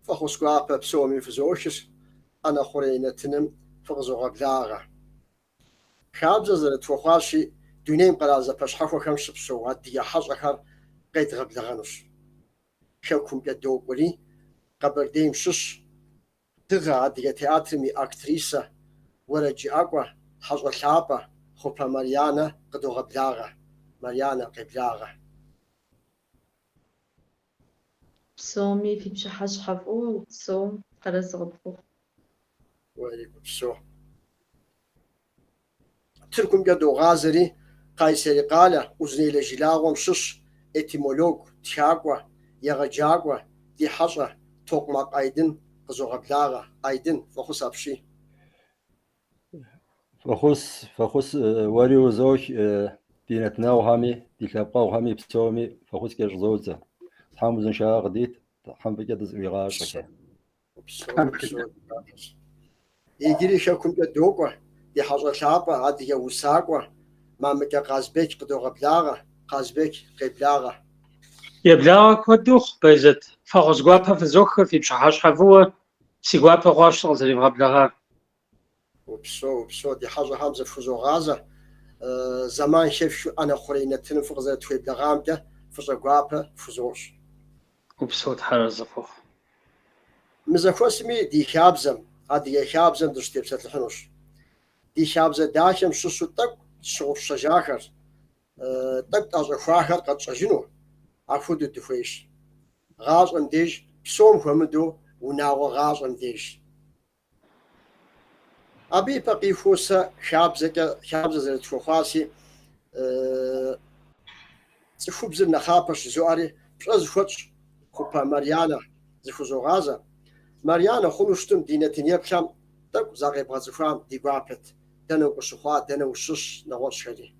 فخسقوا بسومي فزوشس أنا خورينا تنم فغزوغ بلاغة خابزة زرت فخاشي دونيم قرازة بشحفو خمس بسوها دي حاج أخر قيد غبلغانوس شوكم قدو ولي قبل ديم شش تغا دي تياتر مي أكتريسة ورجي أقوى حاج الشابة خوبا ماريانا قدو غبلاغة ماريانا قبلاغة بسومي في بشحش حفو بسوم قرز غبفو وعليكم السلام تركم قدو غازري قايسري قالة وزني لجلاغم شش اتيمولوج تشاقوة يغجاقوة دي حصة توقماق أيدن قزو غبلاغة أيدن فخص أبشي فخص وريو زوج دينتنا وهامي دي كابقا وهامي بسومي فخص كيش زوجة حامزن شاق ديت حام بجد زويغاش يجري شاكم قدوقوة دي حصة شابة عادي يوساقوة ما مكا قازبيك قدو غبلاغة قازبيك قبلاغة يبلاغك ودوخ بيزت فغز قوابها في زوخ في بشحاش حفوة سي قوابها غاش تغزري بغبلاغا وبسو دي حاجة همزة فوزو غازة زمان شاف شو أنا خورينا تنفق زي توي بلغام ده فوزو قوابها فوزوش وبسو تحرر زفوخ مزخوسمي دي شابزم هادي شابزم درستي بسات الحنوش دي شابزة داشم شو تك شو شجاخر تك تاج خواخر قد شجنو عفود الدفويش غاز انديج بسوم خمدو وناو غاز انديج أبي بقي فوسا شابزة زي تفوخاسي تخبز النخابش زواري بس فوتش خوبا ماريانا زفوزو غازة ماريانا خلوشتم دينتين يبشام تك زاغي بغازفام دي بابت دنو بشخوا دنو شش نغوش شري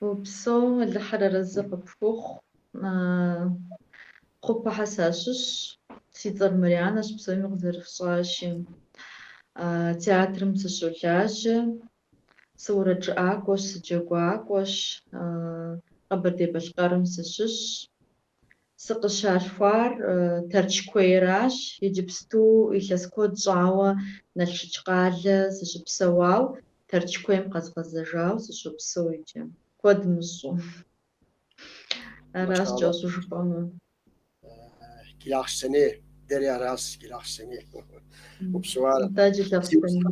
وبسوم اللي حرر الزق بفوخ خوبا حساشش سيطر مريانش بسوم يغزر فشاشي تياتر مسشولاش صورة جاكوش سجاكوش قبر دي بشقار مسشش سق شارفار ترش كويراش يجبستو إلسكو جاوة نلشج قالة سجبسواو ترش كويم قزقزجاو سجبسو يجم كود مصو راس جوسو شفانو كلاخ سنة دري راس كلاخ سنة وبسؤال تاجي تغسطني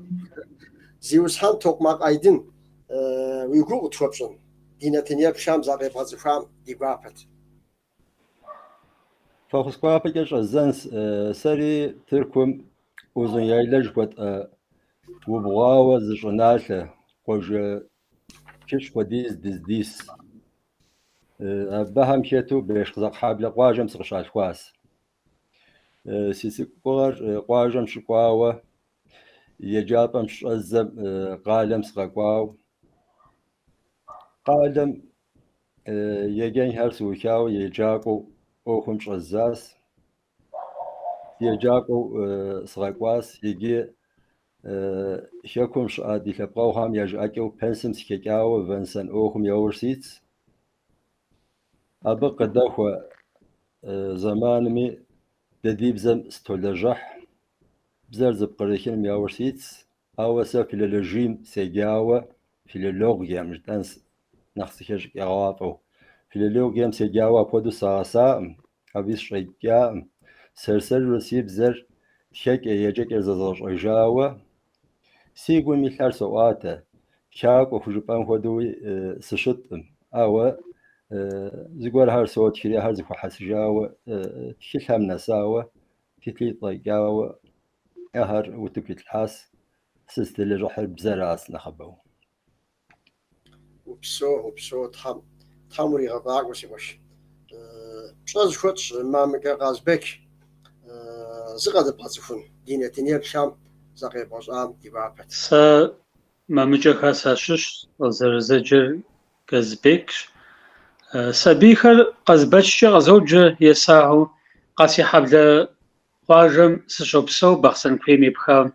زيوسحان توقماق أيدن ويقول تفبشن دينتين يبشام زاغي بغازفام دي بابت فخص قوابا كيش زنس سري تركم وزن يايلج قد وبغاوة زجنالة قوج كيش قديس ديس بهم شتو بيش خزق حابل قواجم سغشال خواس سيسي قواجم شقواوة يجابم شزم قالم سغقواو قالم يجين هرسو كاو يجاقو اوخم شزاس يجاقو سغقواس يجي شكم شادي لبقوهم يجاقو بنسم سكيكاو فنسن اوخم يورسيت أبقى قداخو زمانمي دديب زم ستولجح بزرز بقريشين مياورسيتس أوسا فيلولوجيم سيجاوة فيلولوجيا مش دانس نخسكش يغاطو فيلولوجيم سيجاوة بودو ساسا أبيس شيكا سرسر رسيب زر شك يجك إرزازوش إجاوة سيقول مثال سواتا شاك وخجبان خدوي سشط أو زقول هار صوت كذا هار زكو حسجاوة تشيل هم نساوة تتلي طيقاوة هار وتكلت الحاس سستل روح بزراس نخبو وبسو تحمري غباق وش بشاز خوتش ما مكا غازبك زغاد بازفون دينتين يبشام زاغي بغازام دي بابت سا ما مجاك هساشش زرزجر كزبيكش سبيخر قزبتش غزوج يساهو قاسي حبل قواجم سشوبسو بخسن كريمي بخام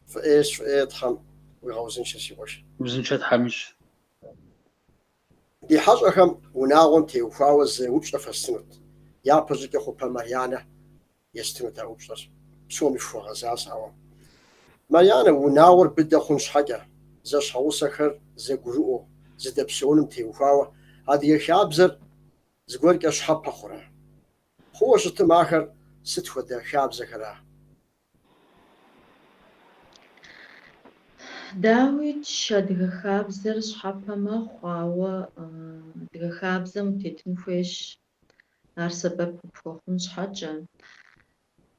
فإيش تحم ويغوزن شسي وش بزنشت حمش دي حاجة وناغم تيوفاوز وبشة فالسنوت يا بزك خوبا مريانا يستنوت وبشة سومي فو غزاز هوا مريانا وناور بدا خنش حاجة زي شاوسخر زي قروء زي دبسونم تيوفاوا هذه يخابزر زقولك أشحاب بخورا هو شتم آخر ست ودا خابزة كرا داويت شدغ خابزر شحابة مخواوة دغ خابزة متيتن خوش ار سبب بخونش حاجة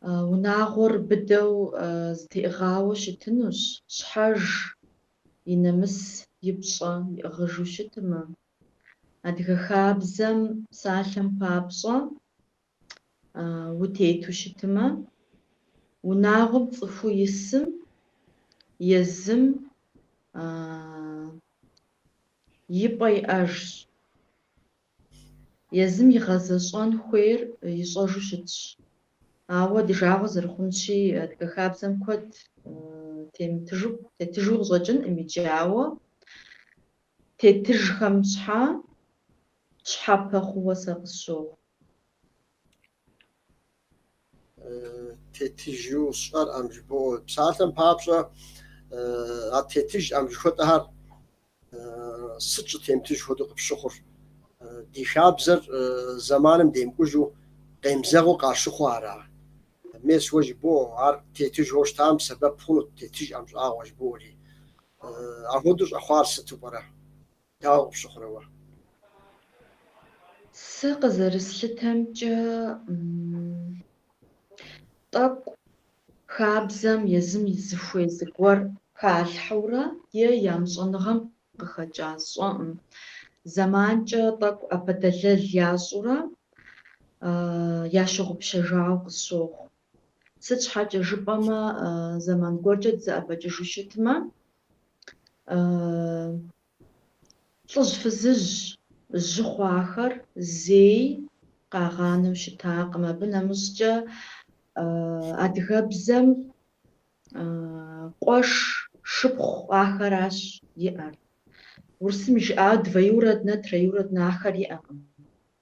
وناغور بدو زديغاوة شتنوش شحاج ينمس يبشا يغجو شتما أدغ خابزم سالم بابشا وتيتو شتما وناغب صفو يسم يزم يبقى يأج يزم يغزشان خوير يشاجو شتش هو ديجاغو زرخونشي أدغ خابزم كود تتجو غجن اميجاوة تتجخم شحابة خوة ساقشو تتجو صار أمجبو بسالم بابشا تتج أمجخوتها سچ تيمتج هدوق بشخور دي خابزر زمانم ديم كوجو قيمزغو قاشو خوارا ميس وجبو عار تتج هوش تام سبب فونو تتج أمج آواج بولي أهودوش أخوار ستو برا داو بشخوروا ساق زرسلتمجا طاق خابزم يزم يزفوي زقور خالحورا يامشانغم قخجاسو زمانجا طاق أبدلل ياسورا ياشغ بشجاو قصوخ سچ حاجة جبما زمان قرجت زأبججو شتما تلج فزج الجخواخر زي قاغانو شتاق ما بنا مسجا أدغبزم قوش شبخ آخراش يأر ورسم جاء دويوردنا تريوردنا آخر يأقم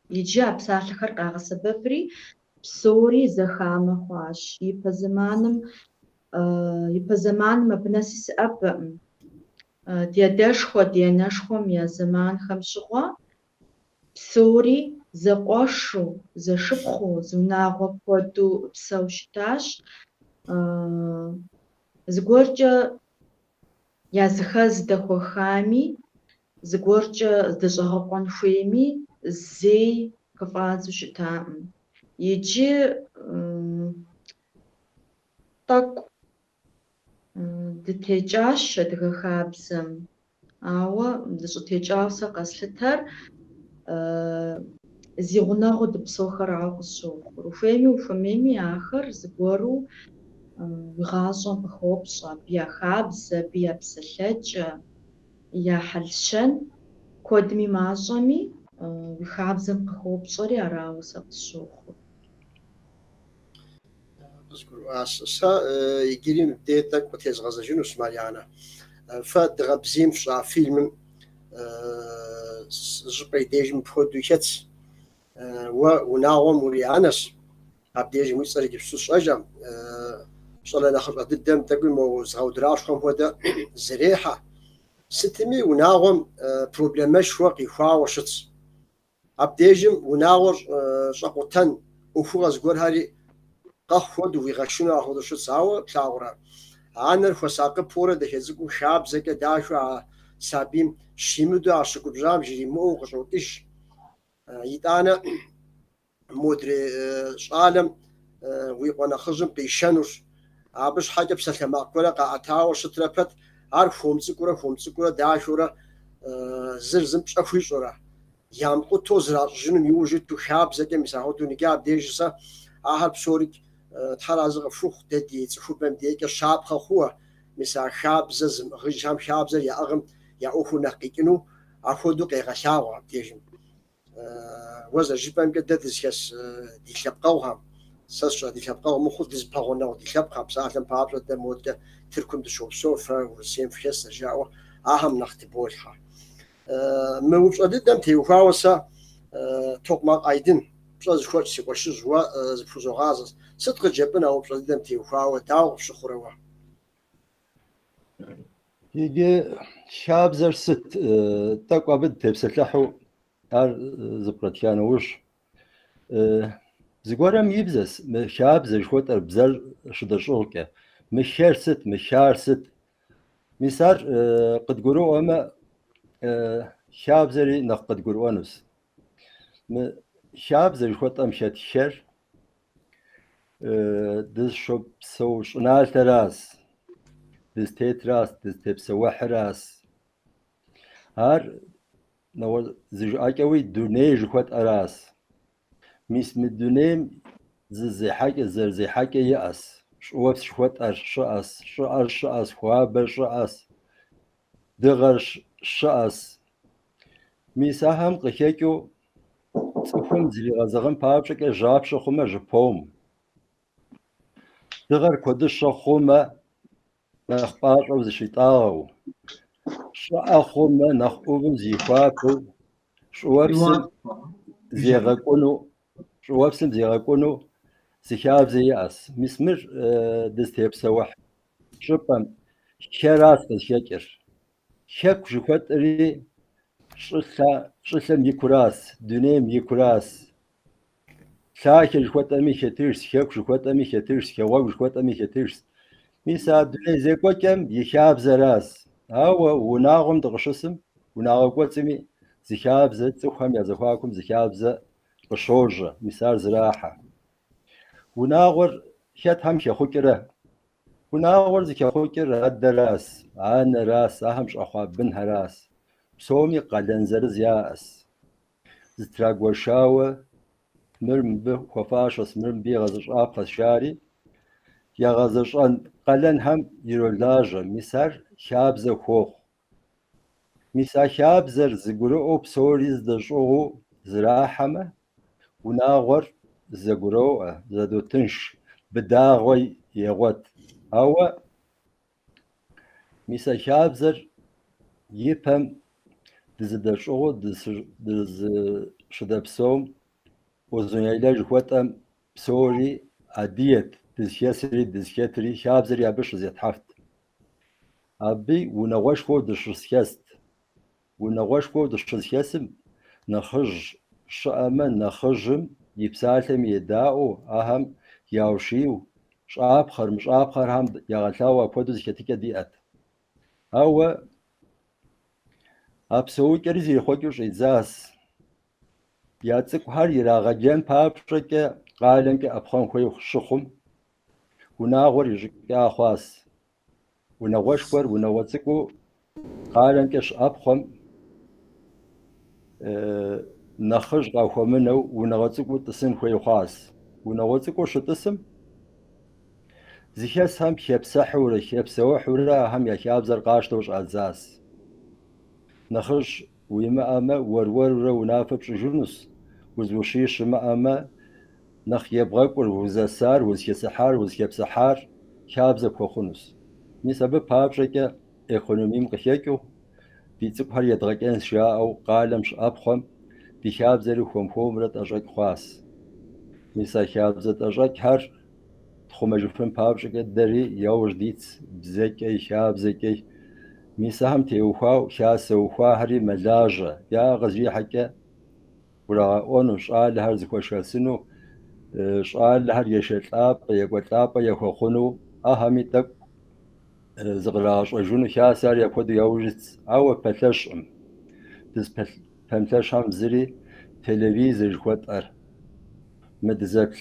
يجي أبساخر قاغ سببري بسوري زخامة خواش يبزمانم مبناسي سأب ديادشخو ديانشخو يا زمان خمشخوا بسوري زقوشو زشبخو زناغو بودو بسوشتاش زغورجا يا زخز دخوخامي زغورجا زدشغقون خويمي زي كفازو شتام يجي طاق دتيجاش دغخابسم أو دشتيجاوسا قسلتر زيغناغو دبسوخر عاقصو وفيمي وفميمي آخر زغورو وغاصون بخوبصة بيا خابزة بيا بسلج يا حلشن كودمي ماشامي وخابزم بخوبصري أراوسا قصوخو أساسا يجري بديتك وتيز غزاجين وسماريانا فدغبزيم في فيلم زبي ديجم برودوكيت وناوم وريانس أبديجم ويصير يجبسوس أجم صلى الله عليه وسلم تقول موز أو دراشهم هذا زريحة ستمي وناوم بروبلمش وقي خاوشت أبديجم وناور شقوتن وفوز جور هاري قخود ويغشنا أخذ شو ساوا كلاورا أنا الفساق بورا ده هزقو شاب زك داشوا سابيم شيمدو عشقو بجام جري مو قشو إيش يتانا مدري عالم ويقونا خزم بيشانوش عبش حاجة بسلم أقوله قاعتها شتربت عارف فهم سكورة داشورا زرزم بشافوي شورا يام قطو زرار جنم يوجد تو شاب زك مساعدو نجاب ديجسا أهل بسورك تحرز غفوخ ددي تشوف بمديك شاب خخوه مسا شاب ززم غجام شاب زر يا أغم يا أخو نقيكنو أخذو قيغشاوا ديجم وزا جبان قد تزكس دي شبقوها ساسا دي شبقوها مخوض دي زباغونا دي شبقها بساعتم بابلا دمود تركم دشوب سوفا ورسيم فيس جاوا أهم نختبولها موش أديدم تيوفاوسا توقما أيدن بس خوش سيقوش زوا زفوزو غازس صدق جبنا وبس أديدم تيوفاو داو شخوروا يجي شاب زر ست تقوى بد تبسلحو هر زبرتيانوش زگورم يبزس شاب زر شوت بزر شدرشوكه مشار ست مشار ست مسار قد قرو أما شاب زري نقد قروانوس شاب زر شوت أمشت شر دز شوب سوش نال تراس دز تيتراس دز تبسوح راس هر نو زج أكوي دوني جوت أراس ميس مدونيم زي حاجة زي حاجة يأس شوف شوت أرشأس شأس خواب شأس دغر شأس ميساهم قشيكو تفهم زي غزغن بابشك جاب شخوما جبوم دغر كودش شخوما نخبار أو زي شيطاو شأخوما نخوبم زي خوابو شوفسم زي غكونو شوفسم زي غكونو زيشاب زي يأس مسمر دستيب سوح شبم شراس الشكر شك جوكت ري شلم يكراس دنيم يكراس شاكر جوكت أمي شترس شك جوكت أمي شترس شواق جوكت أمي شترس ميسا دنيا زي كوكم يشاب زراس هاو وناغم دغشسم وناغم كوتسمي زيشاب زت تفهم يا زخاكم زيشاب زت بشورجة مسار زراحة وناغر شات هم شخوكره وناغر زي شخوكره الدراس عن راس أهمش أخواب بن هراس سومي قلن زرز ياس زتراق وشاوة مرم به خفاشس مرم بي غزش آبخس شاري يا غزش أن قلن هم يرولاجة مسار شابزة خوخ مسا شابزر زقرؤو بسوريز دشوغو زراحمة وناغر زقرؤو زدو تنش بداغوي يغوت هوا مسا شابزر يبهم دزدشوغو دز شدبسوم وزنيلاج خوتم بسوري عديت دزشيسري دزشيتري شابزر يابش زيت حفت أبي ونغوشكو دشرسكست ونغوشكو دشرسكسم نخج شأمن نخجم يبسالهم يداؤو أهم ياوشيو شابخر مش آبخر هم يغلطاوا كودز شتيكا ديات هو أبسوي كريزي خوكوش إزاس ياتسك هر يراغجين بابشك قالنك أبخان خوي شخم وناغور يجيكا خواس ونغوشكور ونواتسكو قالنكش أبخم نخج قاخو منو ونغواتسكو تسن خوي خواس ونغواتسكو شتسم زيشاس هم شبسحورة شبسوحورة هم يشابزر قاشتوش أزاس نخش ويما أما ورورة ونافبش جنس وزوشيش ما أما نخ يبغاك وزسار وزيسحار وزيبسحار شابزة كوخنس نسبب بابشكا إقونوميم قشيكو بيتسك هر يدغكين شاء أو قالمش أبخم بشابزة خوم رت أجاك خواس نسا شابزة أجاك هر تخمجفن بابشكا دري يوش ديتس بزكي شابزكي ميساهم تيوخاو شاسوخا هري ملاجة يا غزي حكا ورا اونو شال هر زكو شاسنو شال هر يشطاب يقطاب يخخنو اهمي تك زغلاش وجونو شاسار يكود يوجت او بتلشم دز بتلشم زري تلفزيون خوتر مدزك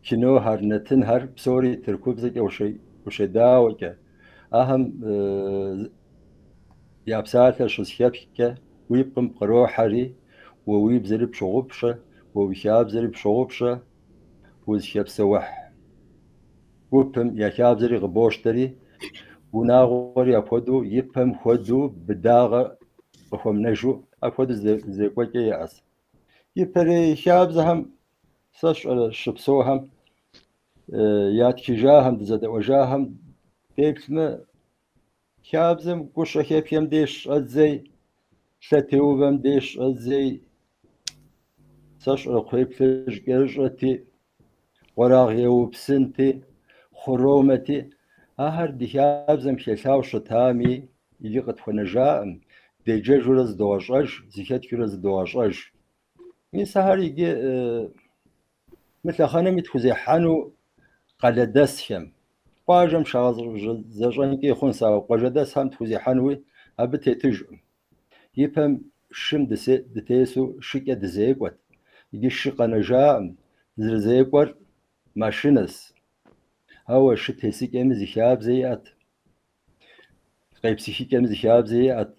كينو هر نتن هر بسوري تركوب زك وشي داوكه أهم يابساتا شسيابكا ويبقم قروحري وويب زرب شغبشة ووشاب زرب شغبشة وزشاب سوح وبهم يشاب زري غبوشتري وناغور يفودو يبهم خودو بداغة وهم نجو أفودو زي كوكي يأس يبري شاب زهم سش شبسوهم ياتكجاهم دزد وجاهم بيكسما شابزم قشة كيف يمديش أزاي لتيوبم ديش أزي سشر خيبلش جرجتي وراغي وبسنتي خرومتي أهر دياب زم شلتاو شتامي اللي قد فنجاء ديجا جرز دواشاج زيكات جرز دواشاج من سهر يجي مثل خانم يتخزي حانو قلدسهم قاجم شازر زجان كي خنسا وقجدس هم تخزي حانوي أبتي تجم يفهم شم دتيسو شكا دزيقوت يجي الشقا نجاء زرزيقور ماشينس هو شت هسيك ام زياب زيات قيب سيك ام زياب زيات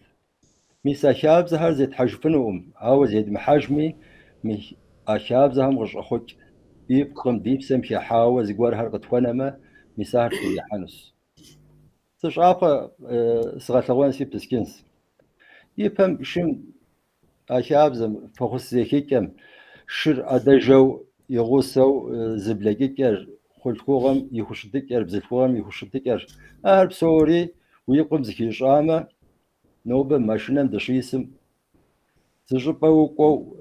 ميسا شاب زهر زيت حجفنهم هو زيد محاجمي مي اشاب زهم غش اخوك يبقم ديب سمشي حاوة زيقور هرقت ونما ميساهر في حنس تشعاف سغتلوان سي بسكنس يفهم شم اشاب زم فخص زيكيكم شر أدجو يغوسو زبلجيكر خلقوغم يخشدكر بزلفوغم يخشدكر أهرب سوري ويقوم زكي شامة نوبة ماشينم دشيسم تجربوكو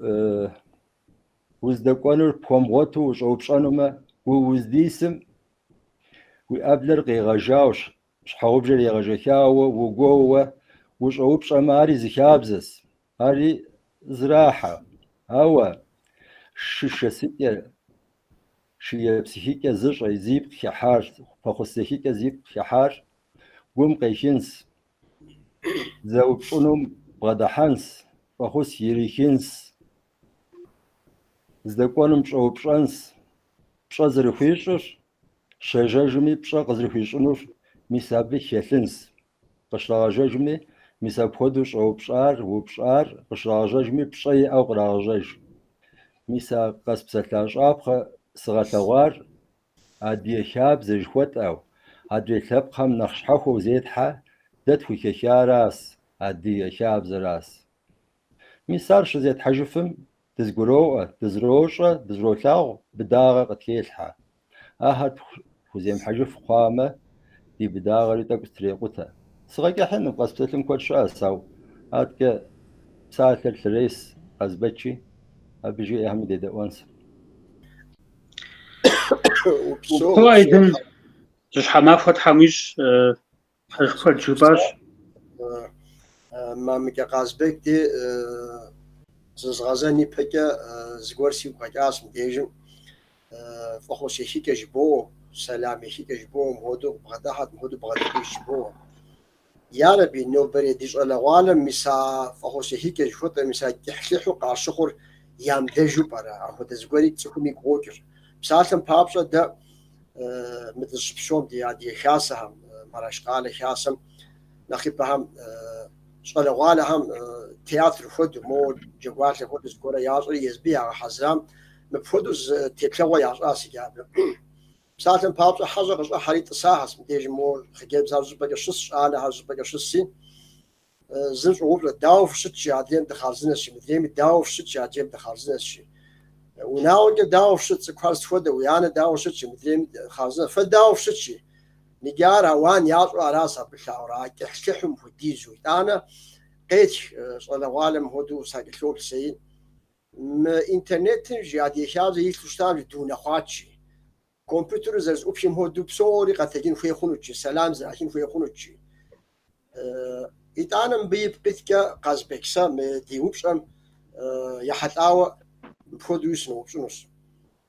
وزدكونر بومغوتو وشوبشانوما ووزديسم وقبلر غيغاجاوش شحوبجر يغاجاكاو وقوة وشوبشاماري زكابزس هاري زراحة هوا ششسية شيء بسيكة زش يزيب خحار فخسيكة زيب خحار قوم قيشنس زوب شنوم غدحنس فخس يريخنس زدكونم شوب شانس بشازر خيشر شجاجمي بشا قزر خيشنور ميسابي خيلنس قشراجاجمي ميساب خدوش او بشار وبشار قشراجاجمي بشاي او قراجاج ميسا قصب سلتاش أبخ سغتوار عدي شاب زجوت أو عدي ثبخم نخشحه زيتها دتخو كشاراس عدي شاب زراس ميسارش زيت حجفم تزقروه تزروشة تزروتاو بداغة قتيلها أهد خوزيم حجف قامة دي بداغة لتاك استريقوتها صغيك حن قصب سلتم كل شاس أو هادك ساعة الرئيس قصبتشي بيجي أهم دي وانس هو أيضا جش ما فتح مش خد جباش ما مكا قازبك دي زغازاني بكا زغورسي وقاقاس مديجن فخو شيكا جبو سلامي شيكا جبو مهدو بغداحت مهدو بغداحت جبو يا ربي نو بري ديش على غالم مسا فخو شيكا جفوت مسا تحليحو قاشخور يام دجو برا أخو تزغوري تسكمي قوكر بسالتم بابشا دا مثل شبشوم دي خاصهم مراش قال خاصم نخيبهم شغالهم تياتر خود مو جوات خود زغورا يازري يزبيها حزام مفودز تيتلوا يازاسي جاب بسالتم بابشا حزق حريت ساحس مديج مو خجيب زاوز بقى شص انا هاز بقى شصي زنج وبلا داو في شت جادين دخلزنا شي مديم داو في شت جادين دخلزنا شي وناو داو في شت كواس فود ويانا داو في شت مديم خلزنا فداو في شت نجار وان ياطو راسها بالشاورا كحكحم وديزو انا قيت صلى والم هدو ساقلوب سين ما انترنت جادي شاز يفشتال دون خاطشي كمبيوتر زز اوبشن هدو بصوري قتجين في خنوتشي سلام زاحين في خنوتشي إتانم بيبقيتك قازبكسا مديوبشم يحتاو برودوس نوبشنوس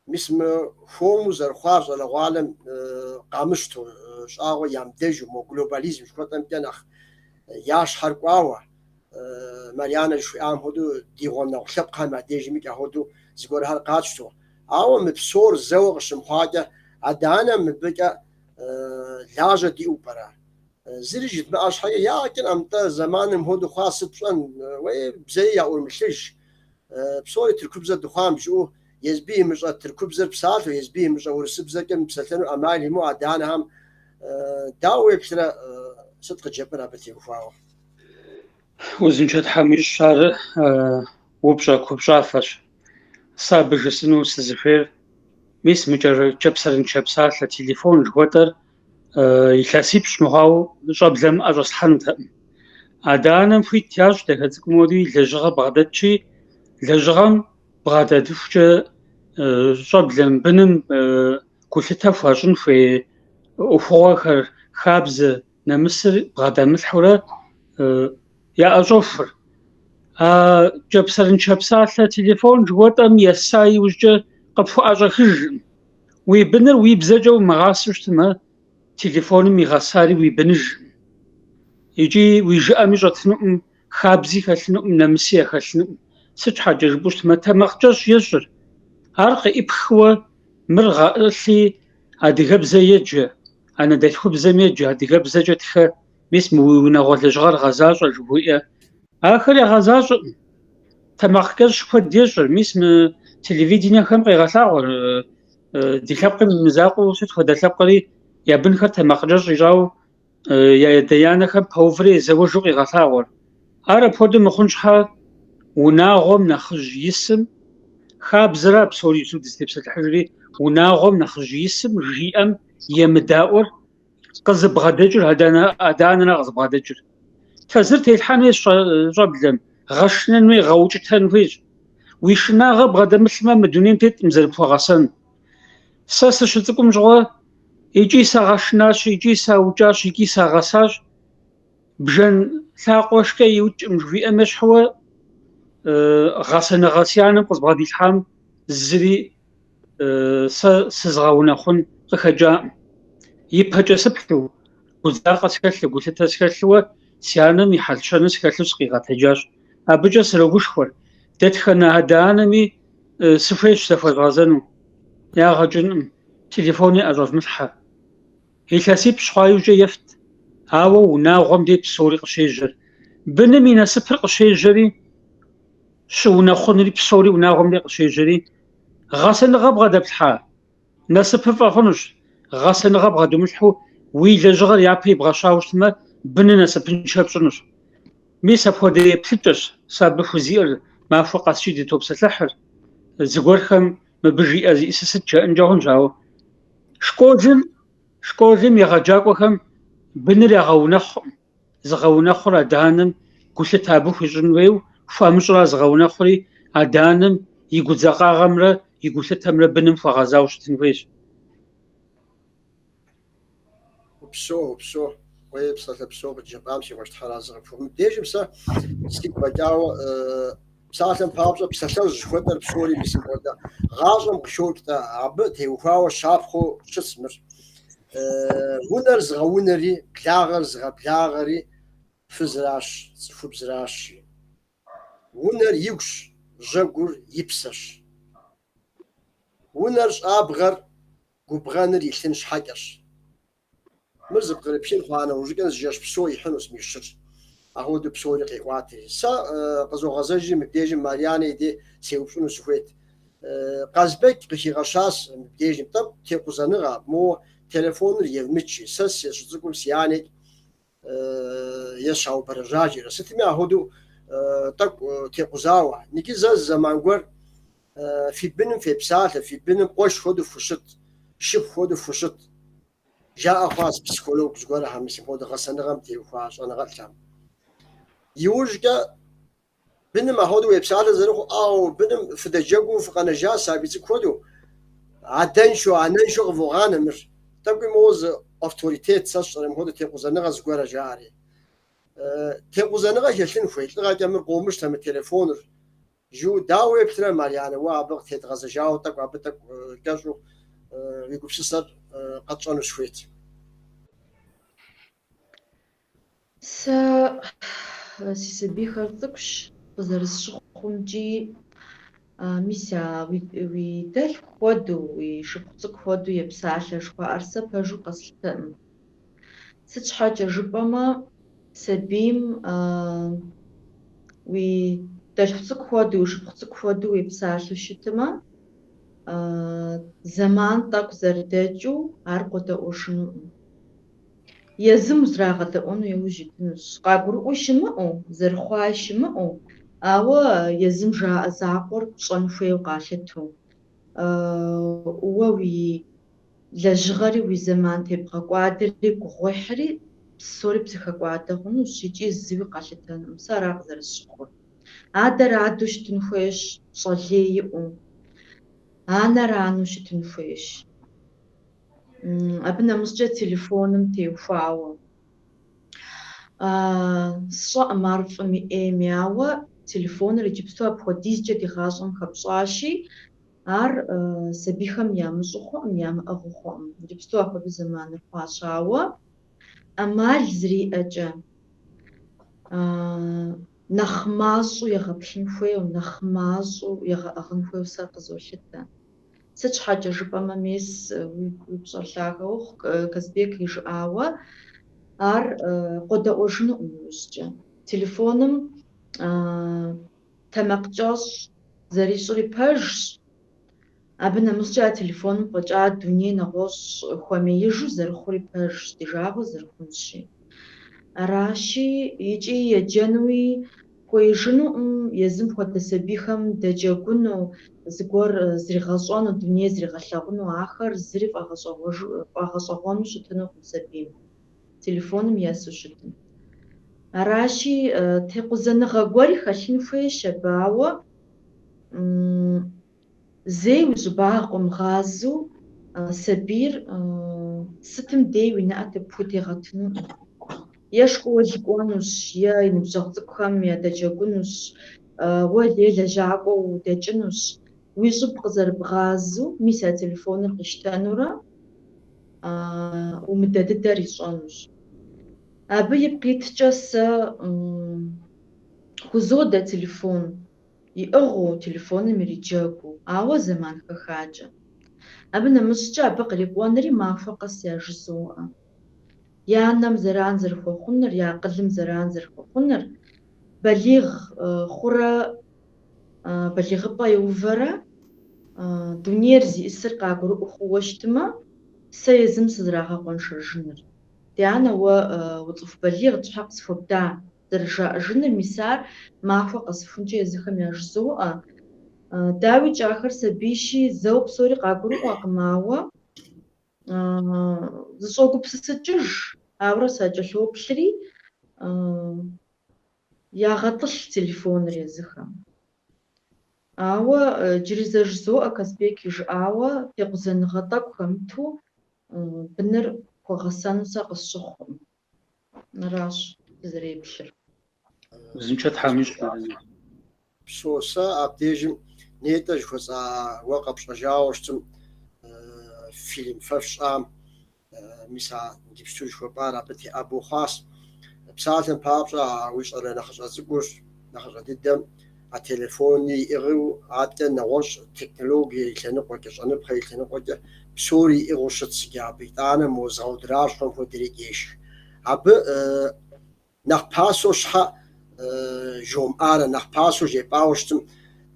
مسم فوم زرخواز على العالم قامشتو شاو يام ديجو مو جلوباليزم شكوتم تنخ ياش حرقاوا ماريانا شو ام هدو ديغونا خلقها ما ديجي ميك هدو زغور هالقاتشتو او مبصور زوغ شمحاجه ادانا مبقى لاجا دي اوبرا زرجت ما أش حاجة يا كن أمتى زمان هودو خاص بشان وين بزي أو المشلش بصورة تركب زد دخان بشو يزبيه مش تركب زد بسالته يزبيه مش أو رسب زد كم بسالتنا أمالي مو عدانهم داوي بسرعة صدق جبنا بتيوفاو وزنجت حميش شار وبشا كوبشا فش صاب جسنو سزفير ميس مجر جبسرن جبسات لتليفون جوتر يكاسيبش مهاو جاب زم أجس حنت Аданэм хуит ящӏ дахэ цӏыкӏум хуэдэу и лэжьыгъэ бгъэдэтщи, лэжьыгъэм бгъэдэтыхукӏэ щӏэблэм быным гулъытэ хуащӏын хуей ӏуэхугъуэхэр, хабзэ, нэмысыр бгъэдэмылъхьэурэ яӏэщӏэхур. Кӏэ псэрыншэ псалъэ телефон жыхуэтӏэм еса иужькӏэ къыпхуэӏэщӏэхыжкъым. Уи быныр уи бзэкӏэ умыгъасэу щытмэ, телефоным игъэсари уи быныжкъым. Икӏи уи жыӏэми щӏэтынуӏым, хабзи хэлъынуӏым, нэмыси яхэлъынуӏым. Сыт щхьэкӏэ жыпӏэу щытмэ, тэмакъкӏэщ ещӏыр. Ар къеӏыпхыуэ мыр гъэӏылъи адыгэбзэ еджэ, анэдэлъхубзэм еджэ, адыгэбзэкӏэ тхэ. Мис мы уи унагъуэ лэжьыгъэр гъэзащӏэ жыхуиӏэ. Ахэр ягъэзащӏэӏым. Тэмакъкӏэщ куэд ещӏыр. Мис мы телевидениехэм къегъэлъагъуэр ди лъэпкъым имызакъуэу сыт хуэдэ лъэпкъри я бынхэр тэмакъкӏэщ ищӏауэ я адэ-янэхэм пэуври езэуэжу къигъэлъагъуэр. Ар апхуэдэу мыхъун щхьэ унагъуэм нэхъыжь исым, хабзэра псори ищӏу дызытепсэлъыхьыжри, унагъуэм нэхъыжь исым жиӏэм емыдаӏуэр къызыбгъэдэкӏыр, адэ-анэрэ къызыбгъэдэкӏыр. Фэзыр телъхьэн хуейщ щӏэблэм, гъэшынэн хуей, гъэукӏытэн хуейщ. Уи шынагъэ бгъэдэмылъмэ, мы дунейм теткъым зэрыпхуэгъэсэн. Сэ сыщыцӏыкӏум щыгъуэ икӏи сагъэшынащ, икӏи саукӏащ, икӏи сагъэсащ. Бжэн лъакъуэшкӏэ иукӏым жыхуиӏэм ещхьууэ гъэсэныгъэ си анэм къызбгъэдилъхьам зыри сэ сызгъэунэхъун къыхэкӏаӏым. Ипэкӏэ сыплъу, гузакъэ схэлъу, гулъытэ схэлъууэ си анэм и хьэлщэныр схэлъу сыкъигъэтэджащ. Абыкӏэ срогушхуэр. Дэтхэнэ адэ-анэми сыхуейщ зэхуэзгъэзэну. Ягъэкӏынӏым. Телефони ӏэщӏэвмылъхьэ. Илъэсипщ хъуа иужькӏэ ефт. Ауэ унагъуэм де псори къыщежьэр. Быным и насыпыр къыщежьэри, щыунэхъунри псори унагъуэм де къыщежьэри, гъэсэныгъэ бгъэдэплъхьа. Насыпыфӏэ хъунущ. Гъэсэныгъэ бгъэдумылъхьу уи лэжьыгъэр япэ ибгъэщауэ щытмэ, быныр насыпыншэ пщӏынущ. Мис апхуэдэ еплъыкӏэщ сэ абы хузиӏэр, махуэ къэсщи дытопсэлъыхьыр. Зыгуэрхэм мыбы жиӏэ зиӏысыр сыт жаӏэнкӏэ хъунщ, ауэ школым егъэджакӏуэхэм быныр ягъэунэхъуӏым. Зыгъэунэхъур адэ-анэм гулъыт абы хуищӏын хуейуэ, хуэмыщӏрэ зыгъэунэхъури адэ-анэм и гудзакъагъэмрэ и гулъытэмрэ быным хуэгъэзауэ щытын хуейщ. Упсо. Уей псалъэ псо къыджепӏам си къуэштхьэра зыкъыпхуэмыдежым сэ сигу фӏэкӏауэ псалъэм папщӏэ псалъэжь жыхуэтӏэр псори мисым хуэдэ гъащӏэм къыщокӏтэ, абы теухуауэ щапхъэу щыс мыр. Унэр зыгъэунэри, благъэр зыгъэблагъэри фызращ, цӏыхубзращи. Унэр игущ, жьэгур и псэщ. Унэр щӏабгъэр губгъэныр илъын щхьэкӏэщ. Мыр зыпкърыплъын хъуа нэужькӏэ жэщ псо ихьынущ мишыр. Ахуэдэу псори къекӏуатэри. Сэ къызогъэзэжри мыбдежым Марьянэ и де сеупщӏыну сыхуейт. Къазбек къыхигъэщащ мыбдежым, тӏэкӏу текъузэныгъэ, моуэ телефоныр евмычи. Сэ щыцӏыкӏум си анэм щаубэрэжьаджэрэ. Сытми ахуэдэу тӏэкӏу текъузауэ. Ныкӏи зэ зэман гуэр фи быным фепсалъэ, фи быным къуэш хуэдэу фущыт, шыху хуэдэу фущыт. Жаӏэ хъуащ психолог зыгуэрхэм мисым хуэдэ гъэсэныгъэм теухуа щӏэныгъэлӏхэм. Иужькӏэ быным ахуэдэу уепсалъэ зэрыхъуу, быным фыдэджэгуу фыкъэнэжа сабий цӏыкӏу хуэдэу, адэншэу, анэншэу къывогъанэ мыр. Тӏэкӏуи моуэ зы авторитет сэ сщӏэрэ мыхуэдэу текъузэныгъэ зыгуэрэ жаӏэри. Текъузэныгъэ хэлъын хуей, лӏыгъэкӏэ мыр къыумыщтэ мы телефоныр. Жыу дауэ уеплърэ Марьянэ, уэ абы къытедгъэзэжауэ тӏэкӏу абы тӏэкӏу кӏэщӏу уи гупсысэр къэтщӏэну сыхуейт. Сэ си сабийхэр цӏыкӏущ, къызэрысщыхъумкӏи, мис уи дэлъху хуэдэу, уи шыпхъу цӏыкӏу хуэдэу епсалъэ жыхуаӏэр сэ пэжу къэслъытэӏым. Сыт щхьэкӏэ жыпӏэмэ, сабийм уи дэлъху цӏыкӏу хуэдэу, уи шыпхъу цӏыкӏу хуэдэу уепсалъэу щытымэ, зэман тӏэкӏу зэрыдэкӏыу ар къодэӏуэжынуӏым. Езым узрагъэдэӏуэну иужь итынущ. Къагурыӏуи щымыӏэу, зэрыхъуаи щымыӏэу, ауэ езым жаӏэ закъуэр пщӏэн хуейуэ къалъытэу. Уэ уи лэжьыгъэри уи зэман тебгъэкӏуадэри гугъуехьри псори псыхэкӏуадэ хъунущ икӏи зыуи къалъытэнум. Сэ ара къызэрысщыхъур. Адэр адэу щытын хуейщ, щӏалей иӏэу. Анэр анэу щытын хуейщ. Абы нэмыщӏкӏэ телефоным теухуауэ. Сщӏэӏым ар фӏыми ӏейми, ауэ телефоныр иджыпсту апхуэдизкӏэ ди гъащӏэм хэпщӏащи, ар сабийхэм ямыщӏу хъуӏым, ямыӏэгъу хъуӏым. Иджыпсту апхуэдэ зэманыр хъуащ, ауэ ӏэмал зриӏэкӏэ нэхъ мащӏэу егъэплъын хуейуэ, нэхъ мащӏэу егъэӏэгъын хуейуэ сэ къызолъытэ. Сыт щхьэкӏэ жыпӏэмэ, мес уи пщӏэр лъагэ ухъу, Казбек и жыӏауэ, ар къодэӏуэжынуӏым иужькӏэ. Телефоным тэмакъкӏэщӏ зэрищӏыри пэжщ. Абы нэмыщӏкӏэ а телефоным фӏэкӏа дуней нэгъуэщӏ хуэмеижу зэрыхъури пэжщ, ди жагъуэ зэрыхъунщи. Аращи, икӏи еджэнуи хуеижынуӏым, езым хуэдэ сабийхэм дэджэгуну, зыгуэр зригъэщӏэну, дуней зригъэлъэгъуну, ахэр зыри фӏэгъэщӏэгъуэну щытынукъым сабийм. Телефоным есу щытым. Аращи, текъузэныгъэ гуэри хэлъын хуейщ абы, ауэ зэи уи щӏыбагъ къыумыгъазэу сабийр сытым дей уи нэӏэ пхутегъэтынуӏым. Е школу кӏуэнущ, е и ныбжьэгъу цӏыкӏухэм ядэджэгунущ, уэ е лэжьакӏуэу удэкӏынущ. Уи щӏыб къызэрыбгъазэу, мис а телефоныр къищтэнурэ умыдэ дыдэр ищӏэнущ. Абы ипкъ иткӏэ сэ хузодэ телефон, иӏыгъыу телефоным ириджэгуу, ауэ зэман хэхакӏэ. Абы нэмыщӏкӏэ абы кърикъуэнри махуэ къэс яжызоӏэ. И анэм зэран зэрыхуэхъуныр, и акъылым зэран зэрыхуэхъуныр, балигъ хъурэ, балигъыпӏэ еувэрэ, дунейр зиӏысыр къагурыӏуэу хъууэ щытмэ, сэ езым сызэрагъэкъуэншэжыныр. Ди анэ уэ уцӏыху балигъ щхьэ къысхуэбда зэрыжаӏэжыныр, мис ар махуэ къэсыхункӏэ езыхэм яжызоӏэ. Дауи кӏахэр сабийщи, зэу псори къагурыӏуэкъым, ауэ зыщӏогупсысыкӏыж, ауэрэ сакӏэлъоплъри, ягъэтӏылъ телефоныр езыхэм. Ауэ иджыри зэжызоӏэ Казбек и жыӏауэ, текъузэныгъэ тӏэкӏу хэмыту быныр хуэгъэсэну сэ къысщыхъуӏым. Аращ дызэреплъыр. Узыншэ тхьэм ищӏ. Псо сэ абдежым нетӏэ жыхуэцӏа уэ къэпщӏэжауэ щытым фильм фэф щӏам, мис а иджыпсту жыхуэпӏар абы теӏэбэу хъуащ. Псалъэм папщӏэ уи щӏэрэ нэхъыщӏэ цӏыкӏущ, нэхъыщӏэ дыдэм а телефони иӏыгъыу атӏэ нэгъуэщӏ технологие и лъэныкъуэкӏэ, щӏэныпхъэ и лъэныкъуэкӏэ псори иӏыгъыу щыт сыджа абы итӏанэ мо згъэудыращхъуэм хуэдэри ӏейшх. Абы нэхъ пасэу щхьэ жумыӏарэ, нэхъ пасэу жепӏауэ щытым,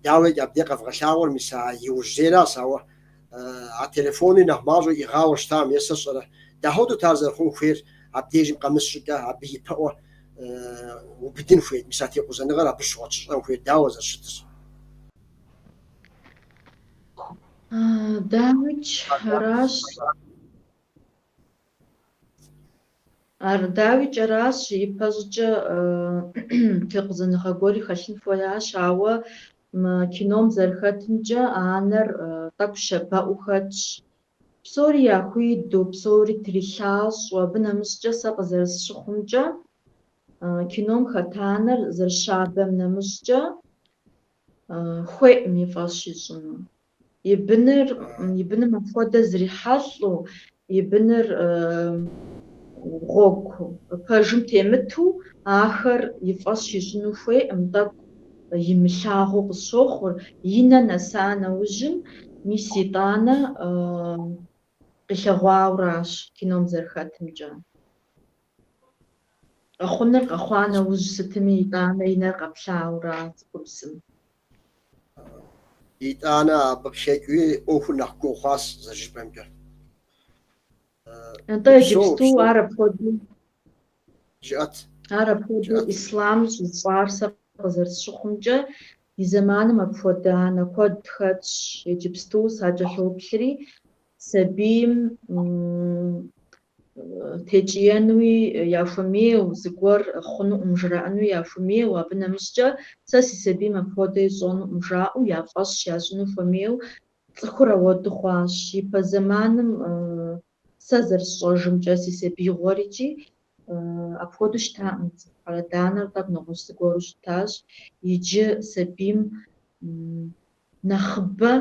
дауэкӏэ абдей къэвгъэлъагъуэр, мис а иужь зейращ, ауэ а телефони нэхъ мащӏэу игъауэ щытам, е сэ сщӏэрэ дахэудэт ар зэрыхъун хуейр, абдежым къэмыс щӏыкӏэ, абы ипэӏуэ убыдын хуейт, мис а текъузэныгъэр абы щыгъуэтщӏэм хуейт, дауэ зэщытыр. Дауичӏ аращ. Дауичӏ аращ, ипэщӏыкӏэ текъузэныгъэ гуэри хэлъын хуеящ, ауэ кином зэрыхэтымкӏэ анэр тӏэкӏу щабэӏуу хэтщ. Псори яхуиду, псори трилъащӏу, абы нэмыщӏкӏэ сэ къызэрысщыхъумкӏэ, кином хэт анэр зэрыщабэм нэмыщӏкӏэ хуеӏым и фӏэщ ищӏыну. И быным апхуэдэ зрихьэлӏэу, и быныр гъуэгу пэжым темыту, ахэр и фӏэщ ищӏыну хуейӏым, тӏэкӏу имылъагъуу къысщохъур. И нэ нэса нэужьым, мис итӏанэ къилъэгъуауращ кином зэрыхэтымкӏэ. Къэхъуныр къэхъуа нэужь сытми, итӏанэ и нэр къэплъаура цӏыхубзым. итӏанэ абы плъэкӏуи ӏуэхур нэхъ гугъу хъуащ зэрыжыпӏэмкӏэ. НтӀэ иджыпсту ар апхуэдэу жыӏэт. ар апхуэдэу ислам щӏыцӏар сэ къызэрысщыхъумкӏэ, и зэманым апхуэдэ анэ куэд хэтщ. Иджыпсту сакӏэлъоплъри, сабийм текӏиенуи яхуэмейуэ, зыгуэр хъунуӏым жраӏэнуи яхуэмейуэ, абы нэмыщӏкӏэ сэ си сабийм апхуэдэ ищӏэнуӏым жаӏэу, яфӏэщ, ящӏыну хуэмейуэ, цӏыхур ауэду хъуащ. Ипэ зэманым сэ зэрысщӏэжымкӏэ си сабий гъуэричӏи апхуэдэу щытаӏым. Къэрэданэр тӏэкӏу нэгъуэщӏ зыгуэру щытащ. Иджы сабийм нэхъыбэ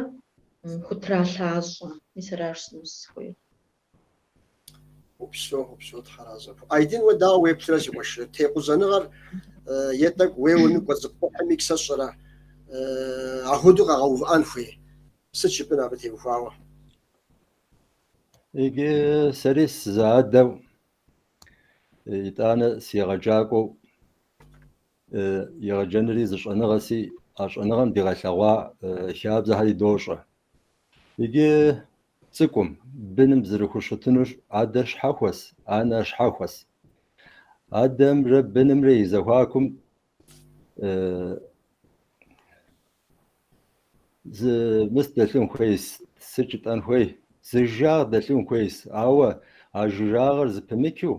хутралъащӏэ. Мис аращ сынысхуейр. Упсо тхьэразэ. Айдин уэ дауэ уеплърэ зи къуэш. Текъузэныгъэр е тӏэкӏу уеуэну кӏуэцӏыпкъыхьым и ксэщӏэрэ ахуэдэу къэгъэувыӏэн хуей. Сыт жыпӏэн абы теухуауэ? Иги сэри сызадэу итӏанэ сигъэджакӏуэу егъэджэнри зыщӏэныгъэси а щӏэныгъэм дигъэлъэгъуа хабзэхьэри дощӏэ. Иги цӏыкӏум быным зэрыхущытынур адэр щхьэхуэс, анэр щхьэхуэс. Адэмрэ бынымрэ и зэхуакум мыс дэлъын хуейс, сыкӏытӏэн хуей, зыжаг дэлъын хуейс, ауэ а жыжагъыр зыпымычу,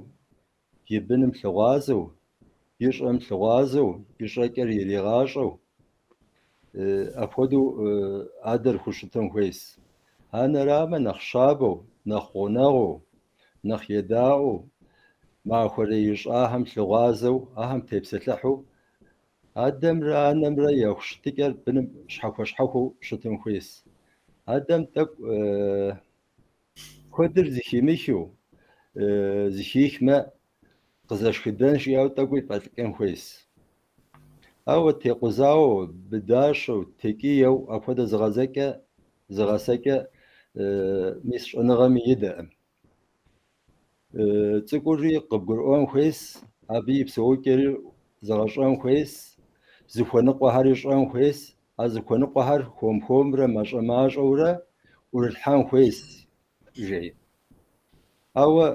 и быным лъыгъуазэу, и щӏэм лъыгъуазэу, и щӏэкӏэр иригъащӏэу, апхуэдэу адэр хущытын хуейс. Анэрамэ нэхъ щабэу, нэхъ гъунэгъуу, нэхъ едаӏуэу, махуэрэ ищӏахэм лъыгъуазэу, ахэм тепсэлъыхьу, адэмрэ анэмрэ еху щытыкӏэр быным щхьэхуэ-щхьэхуэу щытын хуейс. Адэм тӏэкӏу куэдыр зыхимыхыу, зыхихмэ къызэшхыдэн жиӏэу тӏэкӏуи пӏэлӏыкӏын хуейс. Ауэ текъузауэ, быдащэу, текӏиеу апхуэдэ зыгъэсэкӏэ мис щӏэныгъэми идэӏым. Цӏыкӏури къыбгурыӏуэн хуейс, абы и псэукӏэри зыгъэщӏэн хуейс, зыхуэныкъуэхьэри щӏэн хуейс, а зыхуэныкъуэхьэр хуом-хуомрэ, мащӏэ-мащӏэурэ ӏурылъхьэн хуейс жей. Ауэ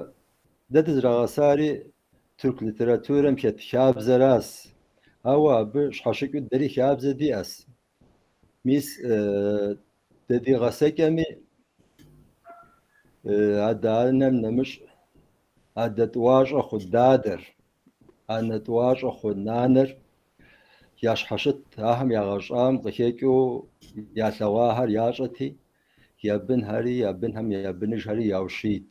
дэ дызэрагъэсари турк литературэм хэт хабзэрас. Ауэ абы щхьэщыкӏыу дэри хабзэ диӏэс. Мис дэдигъэсэкӏэми адэ-анэм нэмыщӏ адэ тӏуащӏэ хъу дадэр, анэ тӏуащӏэ хъу нанэр ящхьэщыт, ахэм ягъэщӏам къыхекӏыу ялъэгъуахэр ящӏэти, я бынхьэри, я бынхэм я быныжхэри яущийт.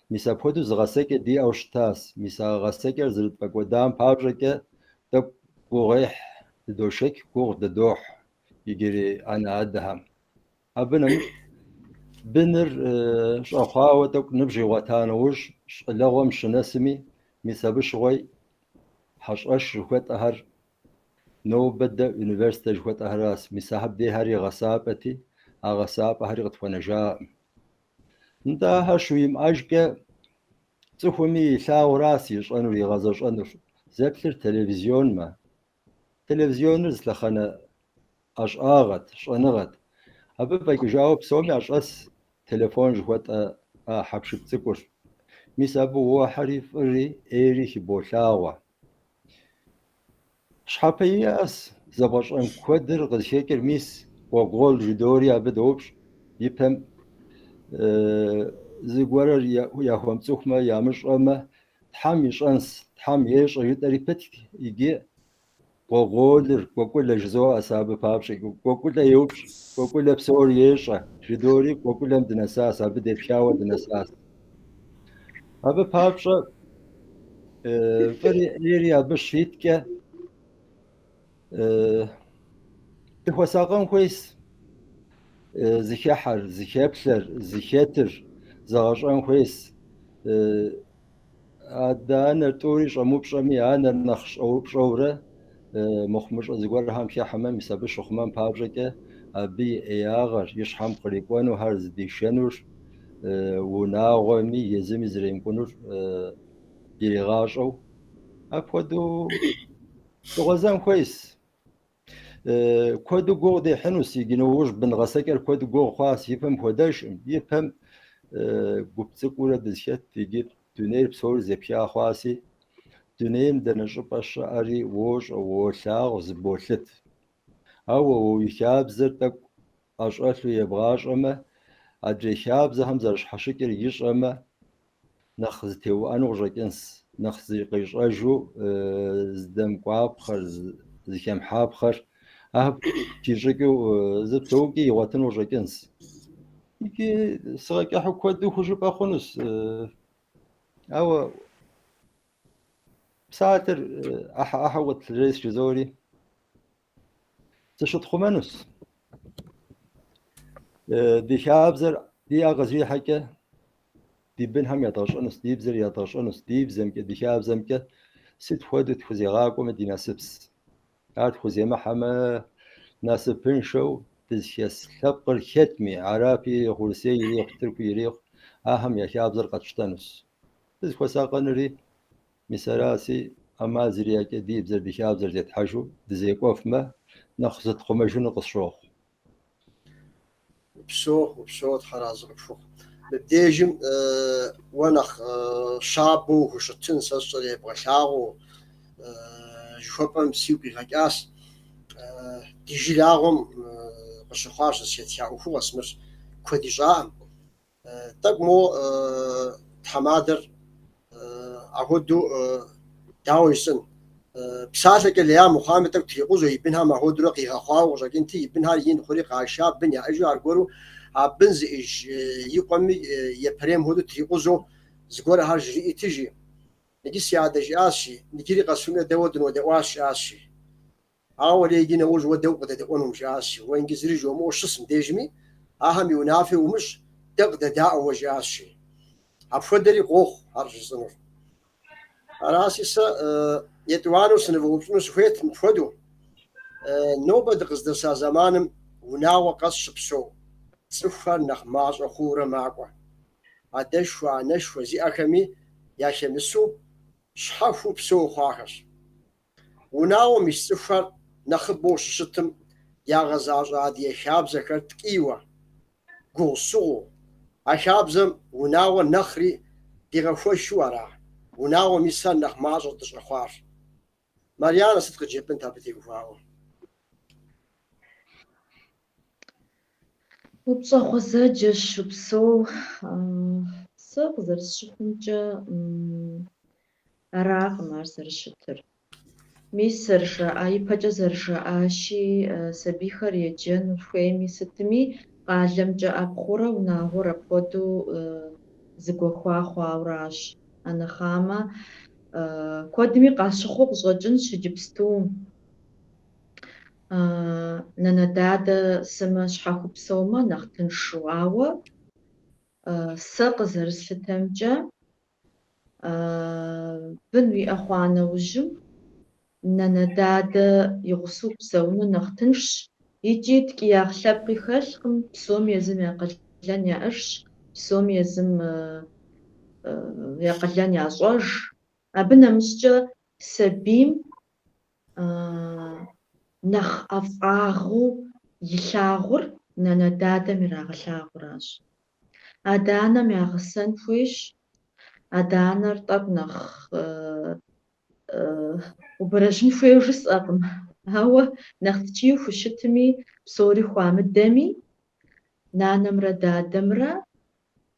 Мис апхуэдэу зыгъэсэкӏэ диӏэу щытащ. Мис а гъэсэкӏэр зэрыдфӏэкӏуэдам папщӏэкӏэ тӏэкӏу гугъуехь дыдошэч, гугъу дыдохь иджыри анэ адэхэм. Абы нэмыщӏ быныр щӏэхъуауэ тӏэкӏу ныбжь игъуэта нэужь щӏылэгъуэм щынэсми, мис абы щыгъуи хьэщӏэш жыхуэтӏэхэр нобэ дэ университет жыхуэтӏэхэращ. Мис ахьэр дейхьэри гъэсапӏэти, а гъэсапӏэхьэри къытхуэнэжаӏым. Нтӏэ ахэр щыуимыӏэжкӏэ цӏыхуми илъагъуращ ищӏэнур, игъэзэщӏэнур. Зэплъыр телевизионмэ. Телевизионыр зылъэхъэнэ ӏэщӏагъэт, щӏэныгъэт. Абы фӏэкӏыжауэ псоми ӏэщӏэс телефон жыхуэтӏэ хьэпшып цӏыкӏур. Мис абы уохьэри, фӏыри, ӏейри хиболъагъуэ. Щхьэпэ иӏэс зэфӏэщӏэн куэдыр къызыхекӏыр, мис гъуэгугъуэл жыдори абы допщ. Ипэм зыгуэрыр яхуэмыцӏыхумэ, ямыщӏэмэ, Тхьэм ищӏэнщ, Тхьэм ещӏэ жытӏэри пытт. Иджы гъуэгугъуэлыр, кӏуэкӏулэ жызоӏэс абы папщӏэ. Кӏуэкӏулэ еупщӏ, кӏуэкӏулэ псор ещӏэ. Жыдори кӏуэкӏулэм дынэсащ, абы депхауэ дынэсащ. Абы папщӏэ фӏыри, ӏейри абы щиткӏэ дыхуэсакъын хуейс. Зыхехьэр, зыхеплъэр, зыхетыр зэгъэщӏэн хуейс. Адэ-анэр тӏури щӏэмыупщӏэми, анэр нэхъ щӏэупщӏэурэ мыхъумыщӏэ зыгуэрхэм хехьэмэ, мис абы щыхъумэн папщӏэкӏэ, абы и ӏеягъэр, и щхьэм кърикӏуэнухэр, зыдишэнур, унагъуэми, езыми зэремыкӏуэнур иригъащӏэу, апхуэдэу дыгъуэзэн хуейс. Куэду гугъу дехьынущ, иджы нэужь бын гъэсэкӏэр куэду гугъу хъуащ. Ипэм хуэдэжкъым. Ипэм гуп цӏыкӏуурэ дызыхет, иджы дунейр псори зепха хъуаси, дунейм дэнэ щӏыпӏэ щыӏэри уощӏэ, уолъагъу, зыболъыт. Ауэ уи хабзэр тӏэкӏу ӏэщӏэлъу ебгъащӏэмэ, адрей хабзэхэм зэрыщхьэщыкӏыр ищӏэмэ, نخز تيوانو جاكنس نخز قيشاجو زدم قابخر زكام حابخر تيجيكو زبتوكي يواتنو جاكنس يكي سغاكي حكوا دو خجو باخونس او ساتر احوت ريس جزوري تشط خمانوس دي شابزر دي اغزي حكا دي بنهم يطاشونس دي بزر يطاشونس دي بزمك دي شابزمك ست خودت خوزي غاكو مدينة سبس عاد خوزي محمد ناس بنشو تزشيس لبقر ختمي عرابي غرسي يريخ تركي يريخ أهم يا شابزر قتشتنس تز خوساقا نري مسراسي أما زرياك دي بزر دي شابزر زيت حشو دزيك وفما نخزت خمجو نقص شوخ وبسو تحرازق شوخ بديجم ونخ شابو وشتن سلسل بغشاغو جوبام سيوكي غاكاس ديجي لاغم بشخاش سيتيا وهو اسمر كوديجا تقمو تحمادر أهودو داويسن بسالك اللي يا مخامتك تيقوزو يبنها ما هو درقي خاو وجاكنتي يبنها ين خريق عشاب بنيا اجو ارغورو بنز يقومي يبريم هودو تيقوزو زغور هاجري تيجي نجي سياده جاسي نجي قسمه دودن ودواش اسي اول يجينا وج ودو قد ونم جاسي وين جزري جو مو شسم ديجمي اهم ينافي ومش دقد داء وجاسي افدري قوخ هرج صنف راسيسا يتوانو سنفوبسنو سفيت مفودو نوبة دقصدسا زمانم وناوى قص بسو صفر نخماز أخورة معقوة عدشوا نشوا زي أكمي يا شمسو شحفو بسو خاخش وناوى مش صفر نخبوش شتم يا غزاز عادي شاب زكرت كيوة قوصو أشابزم وناوى نخري ديغفوش وراه وناوى ميسان نخماز وتشخوار ماريانا صدق جيبن تابتي وفاو وبصخو زجش وبصو صق زرس شفنجا أراق مار سرشتر ميسرشا أي بجا زرشا آشي سبيخر يجن فيمي ستمي قالمجا أبخورا وناهورا بودو زقوخوا خواوراش أنا خاما كودمي قاشخو بزغجن شجبستو نندادة سما شحاخو بسوما نختن شواوة ساق زرسلتمجا بنوي أخوانا وجم نندادة يغسو بسونا نختنش يجيت كي يخلبقي خلقم بسوم يزم يقلان يأش بسوم يزم يقلان يعصوج أبنا مسجا سبيم نخ أفعاغو يلاغور نندادة مراغلاغوراش أدانا ميغسن فويش أدانا رطب نخ وبرجن فويجس أقم هوا نختيو فشتمي بصوري خوامدمي نانمرا دادمرا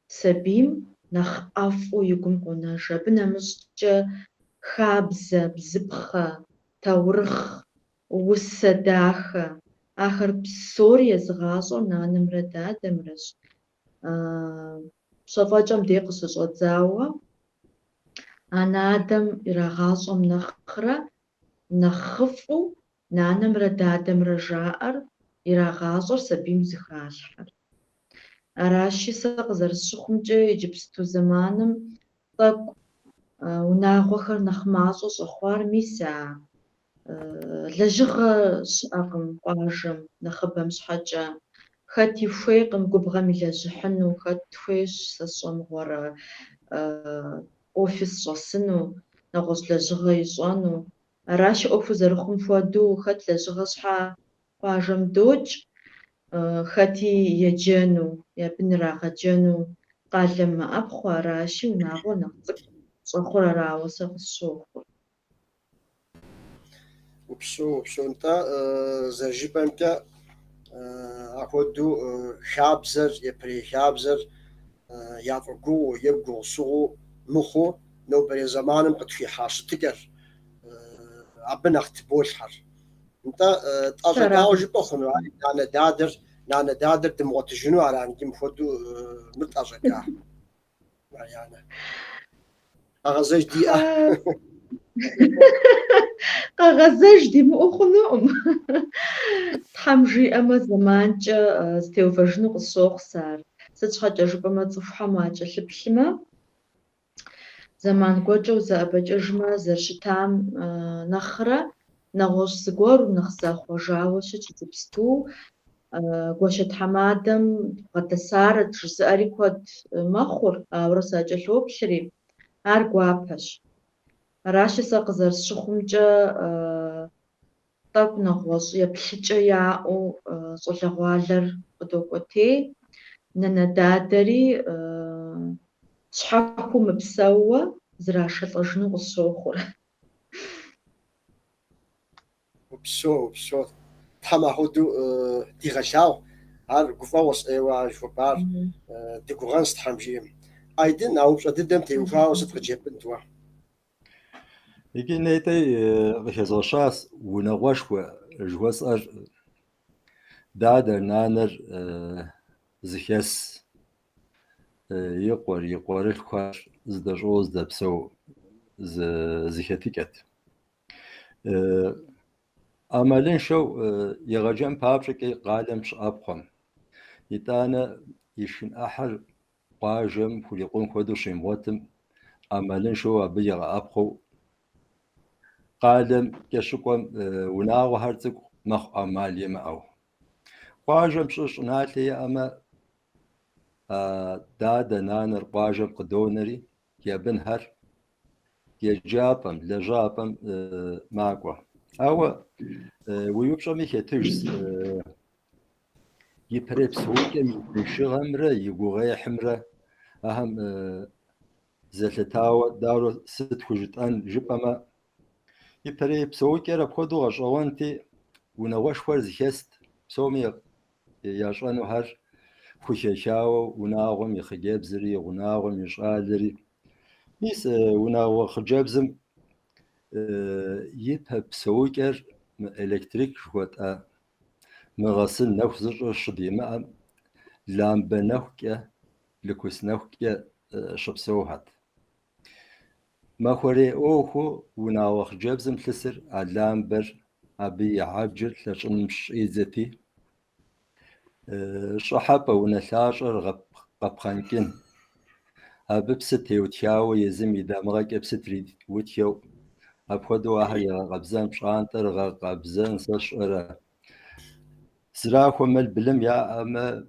سبيم نخ أفو يقوم قناجا بنا مسجا خابزة بزبخة تورخ وسداخة آخر بسوريا زغاصو نانمرا دادمرش شفاجم ديقص شغزاوة أنا آدم إراغاصم نخرة نخفو نانمرا دادمرا جاءر إراغاصر سبيم زخاشر أراشي سغزر شخمجة يجبستو زمانم طق وناغوخر نخماصو صخوار ميسا لجغة شأقم قاجم نخبم شحجة خاتي فويقم قبغم لجحنو خات فويش سصوم غورا أوفيس شاسنو نغوص لجغة يشانو أراشي أوفو زرخم فوادو خات لجغة شحا قاجم دوج خاتي يجانو يبن راغ جانو قالم أبخو أراشي وناغو نغزق صخورا راو سغسوخو وبسو انت زرجيبا انت أخدو شابزر يبري شابزر يعطقو يبقو صغو مخو نو بري زمانم قد في حاش تقر عبنا اختبولحر انت تاجا داوج بخنو نانا دادر دموت جنو على انكم خدو متاجا كا يعني اغازج دي قغزج دي مؤخنو تحمجي اما زمانجا ستيوفرجنو قصوخ سار سچخاجا جبما صفحماجا لبلما زمان كوجو زابججما زرشتام نخرة نغوش زغور نخزاخو جاوش تشتبستو غوشت حمادم غتسار تشزاري كود مخور ورساجا لوبشري ارغوابش راشي سقزر شخومجا طاق نغوش يبلجا ياو صلغوالر قدوكوتي نندادري شحاكو مبسوة زراشلجنو قصوخور وبسو تحما هودو دي غشاو هار قفاوس ايوا جوبار دي غورانس تحمجيم ايدن او شددم تيوفاوس تجيبنتوا يجي نيتي غشاس ونغوشوا جواسر دادر نانر زخيس يقور الخوار زدجوز دبسو زخيتيكت عملين شو يغجم بابشكي قادم شابخم يتانا يشن أحر قاجم فليقون خدو شيموتم عملين شو أبيغ أبخو قادم كشكم وناغو هرتك مخ أمالي معو قاجم شش ناتي أما دادا نانر قاجم قدونري يبن هر يجابم لجابم ماقوى أو ويبشر ميكي تجز يبريب سوكم يشغمرة يقوغي حمرة أهم زلتاو دارو ست خجتان جبما يبريب سوكي ربخدو غشوانتي ونوش فرز خست سومي ياشانو هر خوششاو وناغم يخجاب زري وناغم يشغالري ميس وناغو خجابزم يبهب سوكر إلكتريك شوات مغسل نوخ شدي ما لامبا نوكيا لكوس نوكيا شبسوهات ما خوري اوخو وناوخ جبزم تلسر علامبر أبي عاجل لشن مش إيزتي شحبة ونثاشر غبخانكين أببستي وتياو يزم يدامغك أبستري وتياو أبخدو أهي غبزان شانتر غبزان سشرة زراخو مال بلم يا أما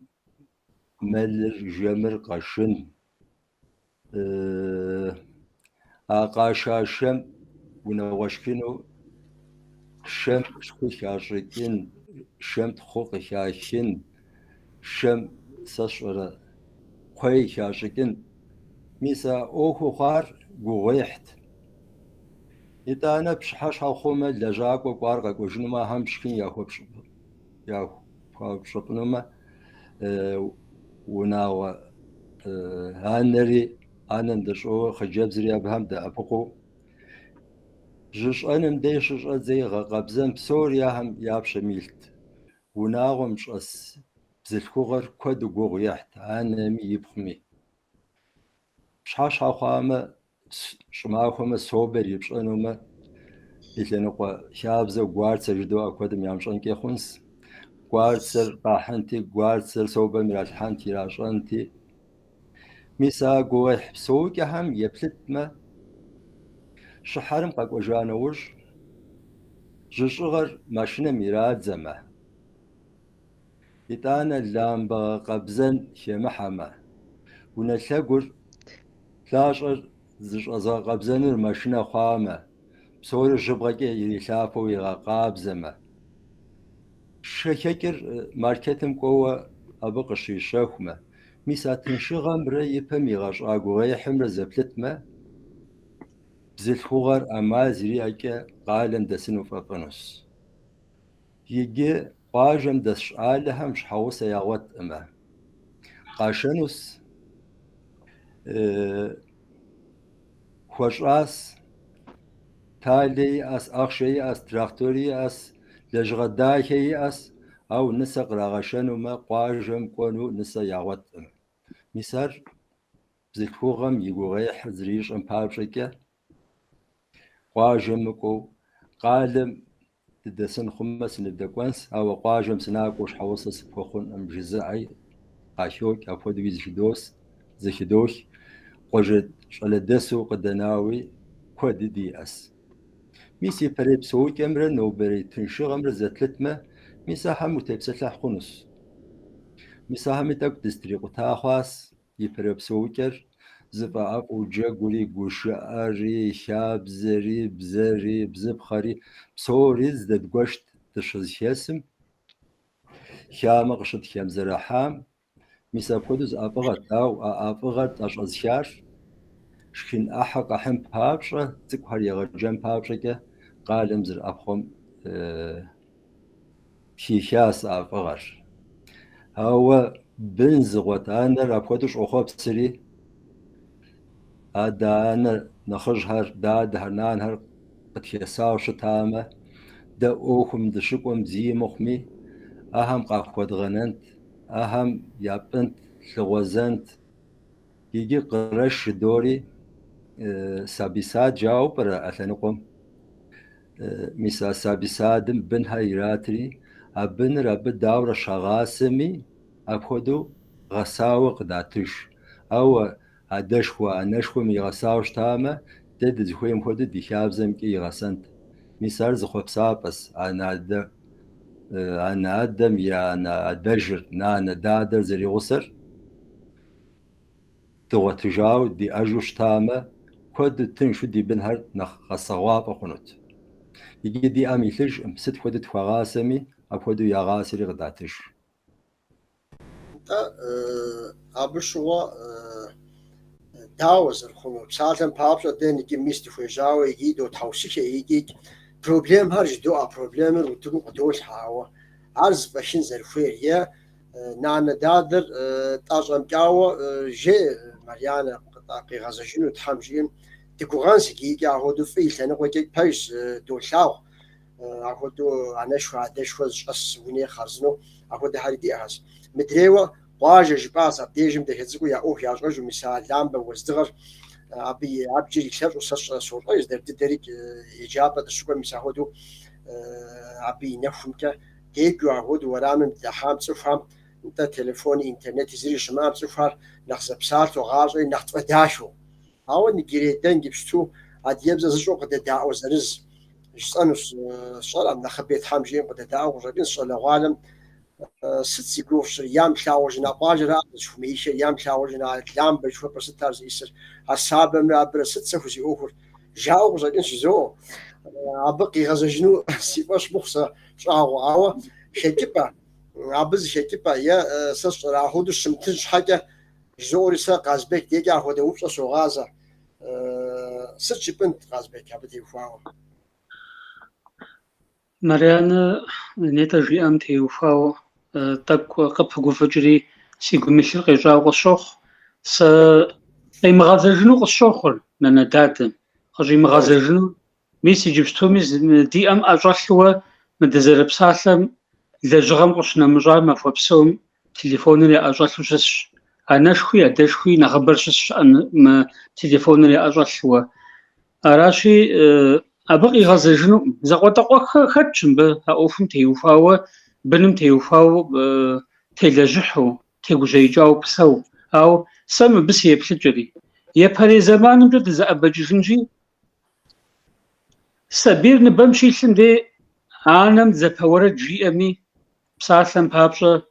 مال جمر قشن آقاشاشم ونوشكنو شم شخوشاشكين شم تخوقشاشين شم سشرة خوي شاشكين ميسا أوخو خار قويحت إذا أنا بشحاش هالخومة لجاك وقارقك وجنما هم شكين ياهو بشبنما وناو هانري أنا ندشو خجاب زريا بهم دا أبقو جش أنا مديش زي قبزن بسوريا هم يابش ميلت وناو مش أس بزلكوغر كود وقويحت أنا مي يبخمي بشحاش هالخوامة شماخومة صوبر يبشأنوما إلينقوا شابزة وقوارتسر جدوا أكودم يامشان كي خونس قوارتسر باحنتي قوارتسر صوبر ميرالحانتي راشانتي ميسا قوي حبسوك هم يبلت ما شحرم قاك وجانوش جشغر ماشنا ميراد زما إتانا اللامبا قبزن شمحما ونتلقر تلاشر زش أزا قبزن الماشنا خامة بصور الجبغة يلافو يغاقاب زما شككر ماركتم قوة أبقشي شاكمة ميسا تنشغم رأي بمي غاش آقوغي حمر زبلت ما بزلخوغر أما زري أكا قالن دسنو فقنوس يجي قاجم دس آلهم شحوس ياوت أما قاشنوس خوشراس تالي أس أخشي أس تراكتوري أس لجغداكي أس أو نسق راغشنو ما قواجم كونو نسا يعوت مسار بزيكوغم يغوغيح زريش امبابشكا قواجم كو قالم تدسن خمس ندكوانس أو قواجم سناكوش حوصص فوخون أمجزعي قاشوك أفود بيزشدوس زشدوش قجد شلدسو قدناوي كود دي أس ميسي بريب سويك أمر نوبري تنشغ أمر زتلتما مساحة متبسة حقنص مساحة متك دستريق تاخواس يبريب سويكر زبا أقو جاقولي قوشاري شاب زري بزري بزبخري بصوري زدد قوشت تشز شاسم شام قشت شام زراحام مسا بودز أبغت أو أبغت أشز شار شكين أحق أحم بابشة تكهر يغجم بابشة قال مزر أبخم شيشاس أبغر هو بنزغوت أنا رابودش أخوب سري أنا نخرجهر دادهر نانهر قد يساو شتامة دا أوكم دشكم زي مخمي أهم قاقود غننت أهم يابنت لغوزنت يجي قرش دوري سابيسات جاو برا أثنقم مسا سابيسادم بن هيراتري أبن رب داور شغاسمي أبخدو غساوق داتش أو أدشوا أنشوا مي غساوش تامة تد زخويم خدو ديشابزم كي غسنت مسار زخوب سابس أنا أدم يا أنا أدجر أنا دادر زري غسر توتجاو دي أجوش تامة كود تنشو دي بنهر نخ الصواب أخنوت يجي دي أمي لج ست خود تفغاسمي أخودو يغاسري غداتش أبشوا داوز الخمو بسالم بابشة دين يجي ميست فجاو يجي دو توسيك يجي بروبلم هرج دو بروبلم ودو قدوش حاوة عرض باشين زرفيريا نانا دادر تاجم جاو جي مريانا قطاقي غازجين وتحمجين تكوغانس كيكا هودو فيل أنا قلت بايس دو شاو هودو أنا شو عدشوا جس وني خرزنو هودو هاردي أحس مدريوا واجه جباس أبديجم دهزقو يا أوه يا رجل مثال لامبا وزدغر أبي أبجري كسر وصش صورة يزدر تدرك إجابة الشكر مثال هودو أبي نفهمك هيجوا هودو ورامم تحام تفهم أنت تلفون إنترنت يزري شمام تفهم نخزب سالت وغازي نخطف داشو هاو نجريدن جبستو أديبز زجو قد داعو زرز جسانوس صار نخبيت حامجين قد داعو وجبين صار العالم ست سيكوش يام شاوجنا باجرا شو ميش يام شاوجنا كلام بشوف بس تارز يصير حساب من عبر ست سفوسي أخر جاو وجبين شزو أبقي غزجنو سيباش بخصة شاو عوا شكبا عبز شكبا يا سس راهودو شمتج حاجة زوري ساق غازبك ديجا هو دوبس سو غازا ست بنت غازبك هبدي فاو مريانا نيتا جي أم تيوفاو تك قبل فجري سيقول مشي قيجاو الشوخ س أي مغازجنو الشوخر لأن داتن خجي مغازجنو ميسي جبستو ميز دي أم أجاشوا مدزرب سالم لجغم قشنا مجامع فبسوم تليفوني أجاشوش أنا شوي أدشوي نخبرش أن تليفون اللي أجاشوا أراشي أبغي غازجنو زقوتقو خدشم به أوفم تيوفاو بنم تيوفاو تيلجحو تيجاو بسو أو سم بس يبسجري يبهري زمان جد زأبجنجي سبير نبمشي سندي عالم زبورة جي أمي بسالم بابشة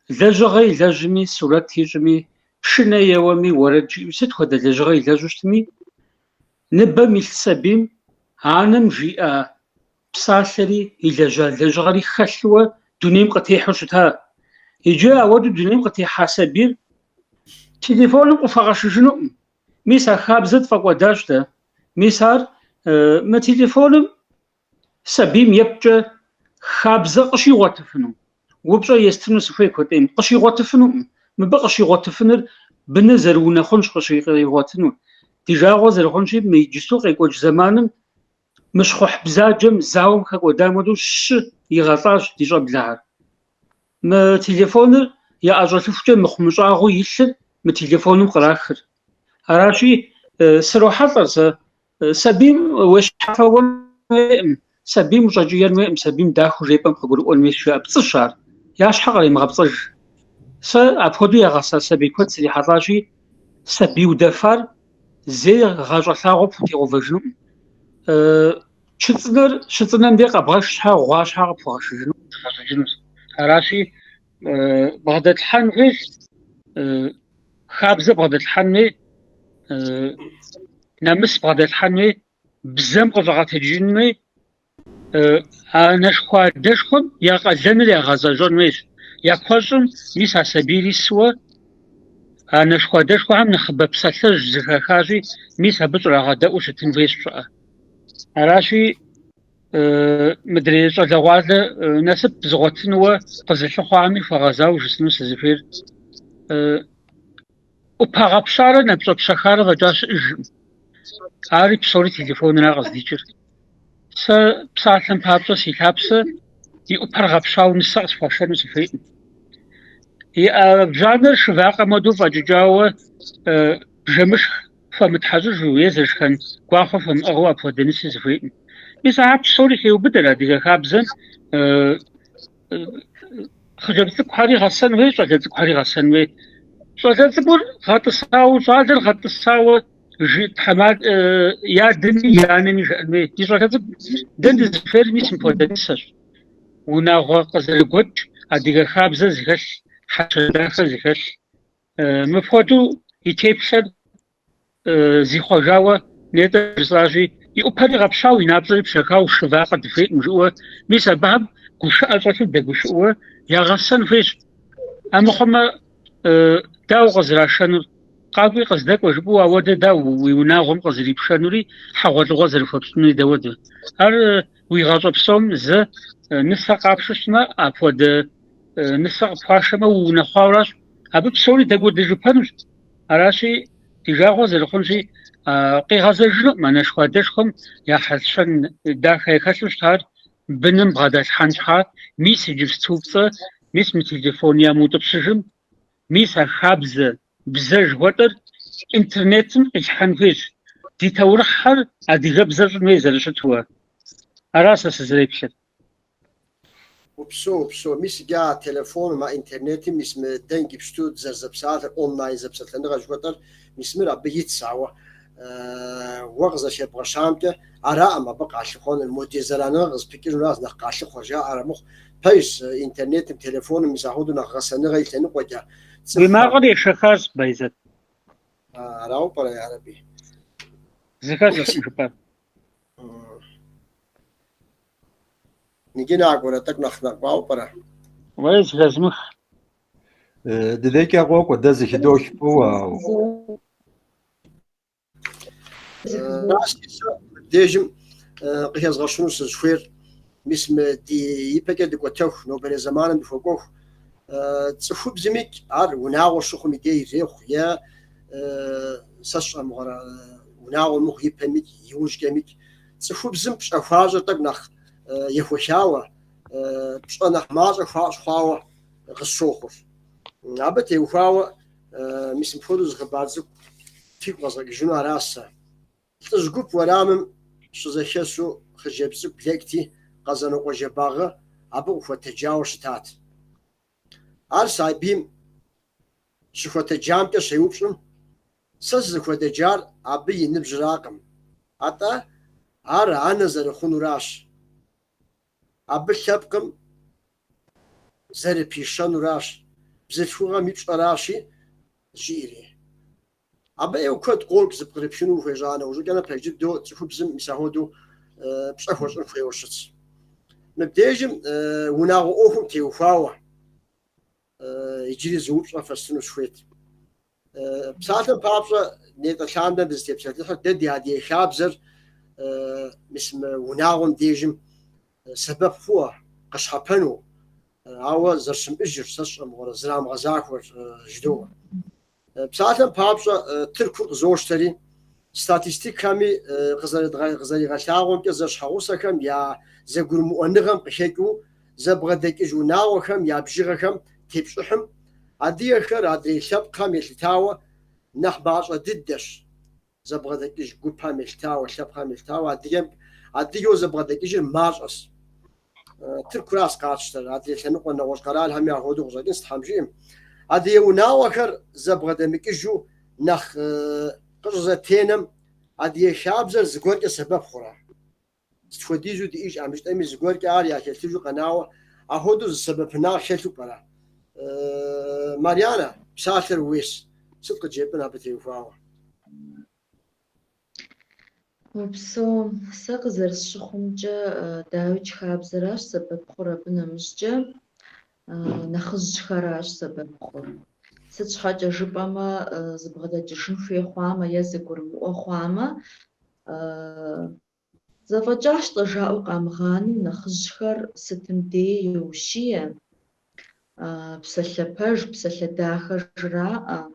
لجغي لجمي صورت هجمي شنا يومي ورجي ست خد لجغي لجشتمي نبا مثل سبيم عالم جيئة بسالري لجغري خشوة دونيم قتي حشتها يجي أود دونيم قتي حاسبير تليفونم وفغش جنو ميسا خابزت فقوة داشته ميسار ما تليفونم سبيم يبجى خابزة قشي واتفنو وبجا يستنو سفاي كوتيم قشي غوتفنو مبقشي غوتفنر بنزر ونخونش قشي غوتنو дижагъуэ зэрыхъунщи мы иджысту къекӏуэкӏ зэманым мыщхъухь бзаджэм зауэм хэкӏуэдам хуэдэу щы игъэлӏащ ди щӏэблэгъэр. Мы телефоныр я ӏэщӏэлъыхукӏэ мыхъумыщӏагъыу илъыр мы телефоным кърахыр. Аращи срохьэлӏэр сэ сабийм уещхьэфэуэн хуейӏым, сабийм ущӏэкӏиен хуейӏым, сабийм дахэу жепӏэм къыгурыӏуэн хуейщ жаӏэ. ПцӀыщ ар, я щхьэ къримыгъэпцӏэж. Сэ апхуэдэу ягъэса сабий куэд срихьэлӏащи, сабий удэфар зэи гъэщӏэлъагъуэ пхутегъэувэжынукъым. Чыцӏынэр щыцӏынэм де къэбгъэш щхьэ гъуа щхьэ къыпхуэгъэщыжынущ. Аращи бгъэдэлъхьэн хуейщ, хабзэ бгъэдэлъхьэн хуей, намыс бгъэдэлъхьэн хуей, бзэм къыщӏэгъэтэджын хуей, анэшхуадэшхуэм я къалэныр ягъэзэщӏэн хуейщ. Я куэщӏым мис а сабийр исуэ анэшхуадэшхуэхэм нэхъыбэ псэлъэжь зыхэхащи, мис абы щӏрагъэдэӏуу щытын хуейщ щӏыӏэ. Аращи мыдрей щӏалэгъуалэ насып зыгъуэтынуэ къызылъыхъуами хуэгъэзауэ жысӏэну сызыхуейр. ӏупэгъэпщарэ напщӏэпщэхарэ фӏэкӏа щыӏэжкъым. Ари псори телефонра къыздикӏыр. Сэ псалъэм папщӏэ си лъапсэ и ӏупэр гъэпщауэ нысэ къысхуашэну сыхуейӏым. И бжанэр шывакъэм хуэдэу фӏэкӏыкӏауэ бжэмышх хуэмытхьэщӏыжу е зэшхэн гуахъуэ хуэмыӏыгъыу апхуэдэ нысэ сыхуейӏым. Мис ахьэр псори теубыдэр адыгэ хабзэм хъыджэбз цӏыкӏухьэри гъэсэн хуей, щӏалэ цӏыкӏухьэри гъэсэн хуей. щӏалэ цӏыкӏур гъэтӏысауэ, щӏалэр гъэтӏысауэ ядми и анэми жыӏэн хуей. Ди щӏалэ цӏыкӏу дэ дызыхуейр мис мыпхуэдэ нысэщ. Унагъуэ къызэрыгуэкӏ адыгэ хабзэ зыхэлъ, хьэщэ дахэ зыхэлъ. Мыпхуэдэу и теплъэр зихъуэжауэ нетӏэ жысӏащи, и ӏупэри гъэпщауэ, и напщӏэри пщэхауэ шывакъэ дыхуейӏым жыӏуэ, мис абыхэм гушыӏэ щӏэлъу дэгушыӏуэ ягъэсэн хуейщ. Амыхъумэ дауэ къызэрашэнур? Къакӏуи къыздэкӏуэ жыпӏэу ауэдэ дауэ уи унагъуэм къызэрипшэнури хьэгъуэлӏыгъуэ зэрыхуэпщӏынури дауэдэ. Ар уи гъащӏэ псом зэ нысэ къапщу щытмэ, апхуэдэ нысэ къыпхуашэмэ уунэхъуауэращ, абы псори дэгуэдыжыпэнущ. Аращи ди жагъуэ зэрыхъунщи къигъэзэжынукъым анэшхуадэшхуэм я хьэлщэн дахэ ехэлъу щытар быным бгъэдэлъхьэн щхьа, мис иджыпсту пцӏэ, мис мы телефон ямыутӏыпщыжым, мис а хабзэ бзэ жыхуэтӏэр интернетым къилъхьэн хуейщ. Ди таурыхьхэр адыгэбзэ щӏын хуей зэрыщытууэ. Ара сэ сызэреплъыр. Упсо, мис иджа телефон ма интернетым мис мы деньги пщту зэрызэпсалъэр онлайн зэпсэлъэныгъэ жыхуэтӏэр мис мыр абы итсауэ уэ къызэщебгъэщамкӏэ араӏым абы къалъыхъуэныр модернизэраныгъэ къызыпыкӏыжуращ нэхъ къалъыхъуэ жаӏэр мыхъу. Пэжщ интернетым, телефоным мис ахуэдэу нэхъ гъэсэныгъэ и лъэныкъуэкӏэ. Уи макъыр ешэхащ Байзэт. Арауэ пӏэрэ я Раби? Зыхэлъщ жыпӏэр. Нигъи накӏуэрэ тӏэкӏу нэхъ нэкӏуауэ пӏэрэ? Уей зыхэзмых. Дыдекӏэ къокӏуэ дэ зыхыдохыпӏэуэ. Дежым къыхезгъэщыну сызыхуейр мис мы ди ипэкӏэ дыкӏуэтэху, нобэрей зэманым дыхуэкӏуэху, цӏыхубзымикӏ ар унагъуэ щыхъум и де ирехъу, е сэ сщӏэмыгъэрэ унагъуэ мыхъу ипэмикӏ, иужькӏэмикӏ, цӏыхубзым пщӏэ хуащӏэр тӏэкӏу нэхъ ехуэлъауэ, пщӏэ нэхъ мащӏэ хъуауэ къысщохъур. Абы теухуауэ мис мыпхуэдэу зы хъыбар цӏыкӏу фигу къэзгъэкӏыжыну аращ сэ. Лӏыжь гуп уэрамым щызэхэсу хъыджэбз цӏыкӏу блэкӏти, къэзэныкъуэ жэбагъы абы къыхуэтэджауэ щытат. Ар сабийм щыхуэтэджамкӏэ щеупщӏым, сэ сызыхуэдэджар абы и ныбжьыракъым, атӏэ ар анэ зэрыхъунуращ. Абы лъэпкъым зэрыпишэнуращ, бзылъхугъэм ипщӏэращи, жиӏэри. Абы ӏейуэ куэд къокӏ зыпкърыпшыну ухуежьа нэужькӏэ пэж дыдэу цӏыхубзым мис ахуэдэу пщӏэ хуэщӏын хуейуэ щытщ. Мыбдежым унагъуэ ӏуэхум теухуауэ иджыри зыупщӏэ фэстыну схуейт. Псалъэм папщӏэ нетӏэ лъандэр дызытепсэлъыхьыр дэ ди адей хабзэр мис мы унагъуэм дежым сэбэп хъууэ къыщхьэпэну, ауэ зэрыщымыӏыжыр сэ сщӏэмыгъуэрэ зырамыгъэзахуэр жыдоуэ. Псалъэм папщӏэ тыркур къызощтэри, ستاتستيكامي غزاريغاشاغون كزاشحوسكم يا زغرمؤنغم قشيكو زبغدكيجو ناوخم يا بجيغخم تيبشحم عديخر عدي شبقام يلتاوى نحباش ضدش زبغدكيج غوبام يلتاوى شبقام يلتاوى عديو زبغدكيج ماجس تركراس قاتشتر عدي شنقو نوش قرال هم يهودو غزاكين ستحمجيم عديو ناوخر زبغدمكيجو نخ قرزة تينم عدي شابزر زغورك سبب خورا ستفديزو دي إيش عمشت أمي زغورك عاريا كتيجو قناوة أهودو السبب هنا شلتو برا ماريانا بساتر ويس صدق جيبنا بتيوفاوة وبسو سقزر الشخمجة داوج خابزراش سبب خورا بنمجة نخز خراش سبب خورا سيتش حاجة جبما زبغدا جشن في خواما يزقر وخواما زفجاش طجاو قامغانو نخزخر ستمدي يوشيه بسلبج بسلداخر جراء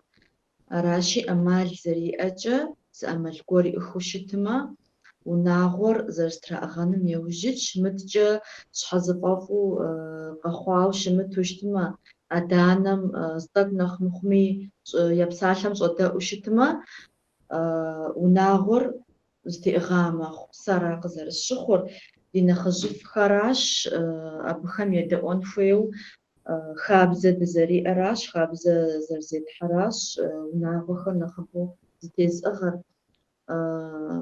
راشي أمال زريئة زأمل قوري أخوشتما وناغور زرسترا أغانم يوجدش متجا شحزفافو قخواو شمتوشتما أدانم زدق نخمخمي يبسالهم صدا أوشتما وناغور استئغامة خبصرة قزر الشخور دينا خزف خراش أبخم يدقون فيو خابزة دزري أراش خابزة زرزيت حراش وناغوخر نخبو زتيز أغر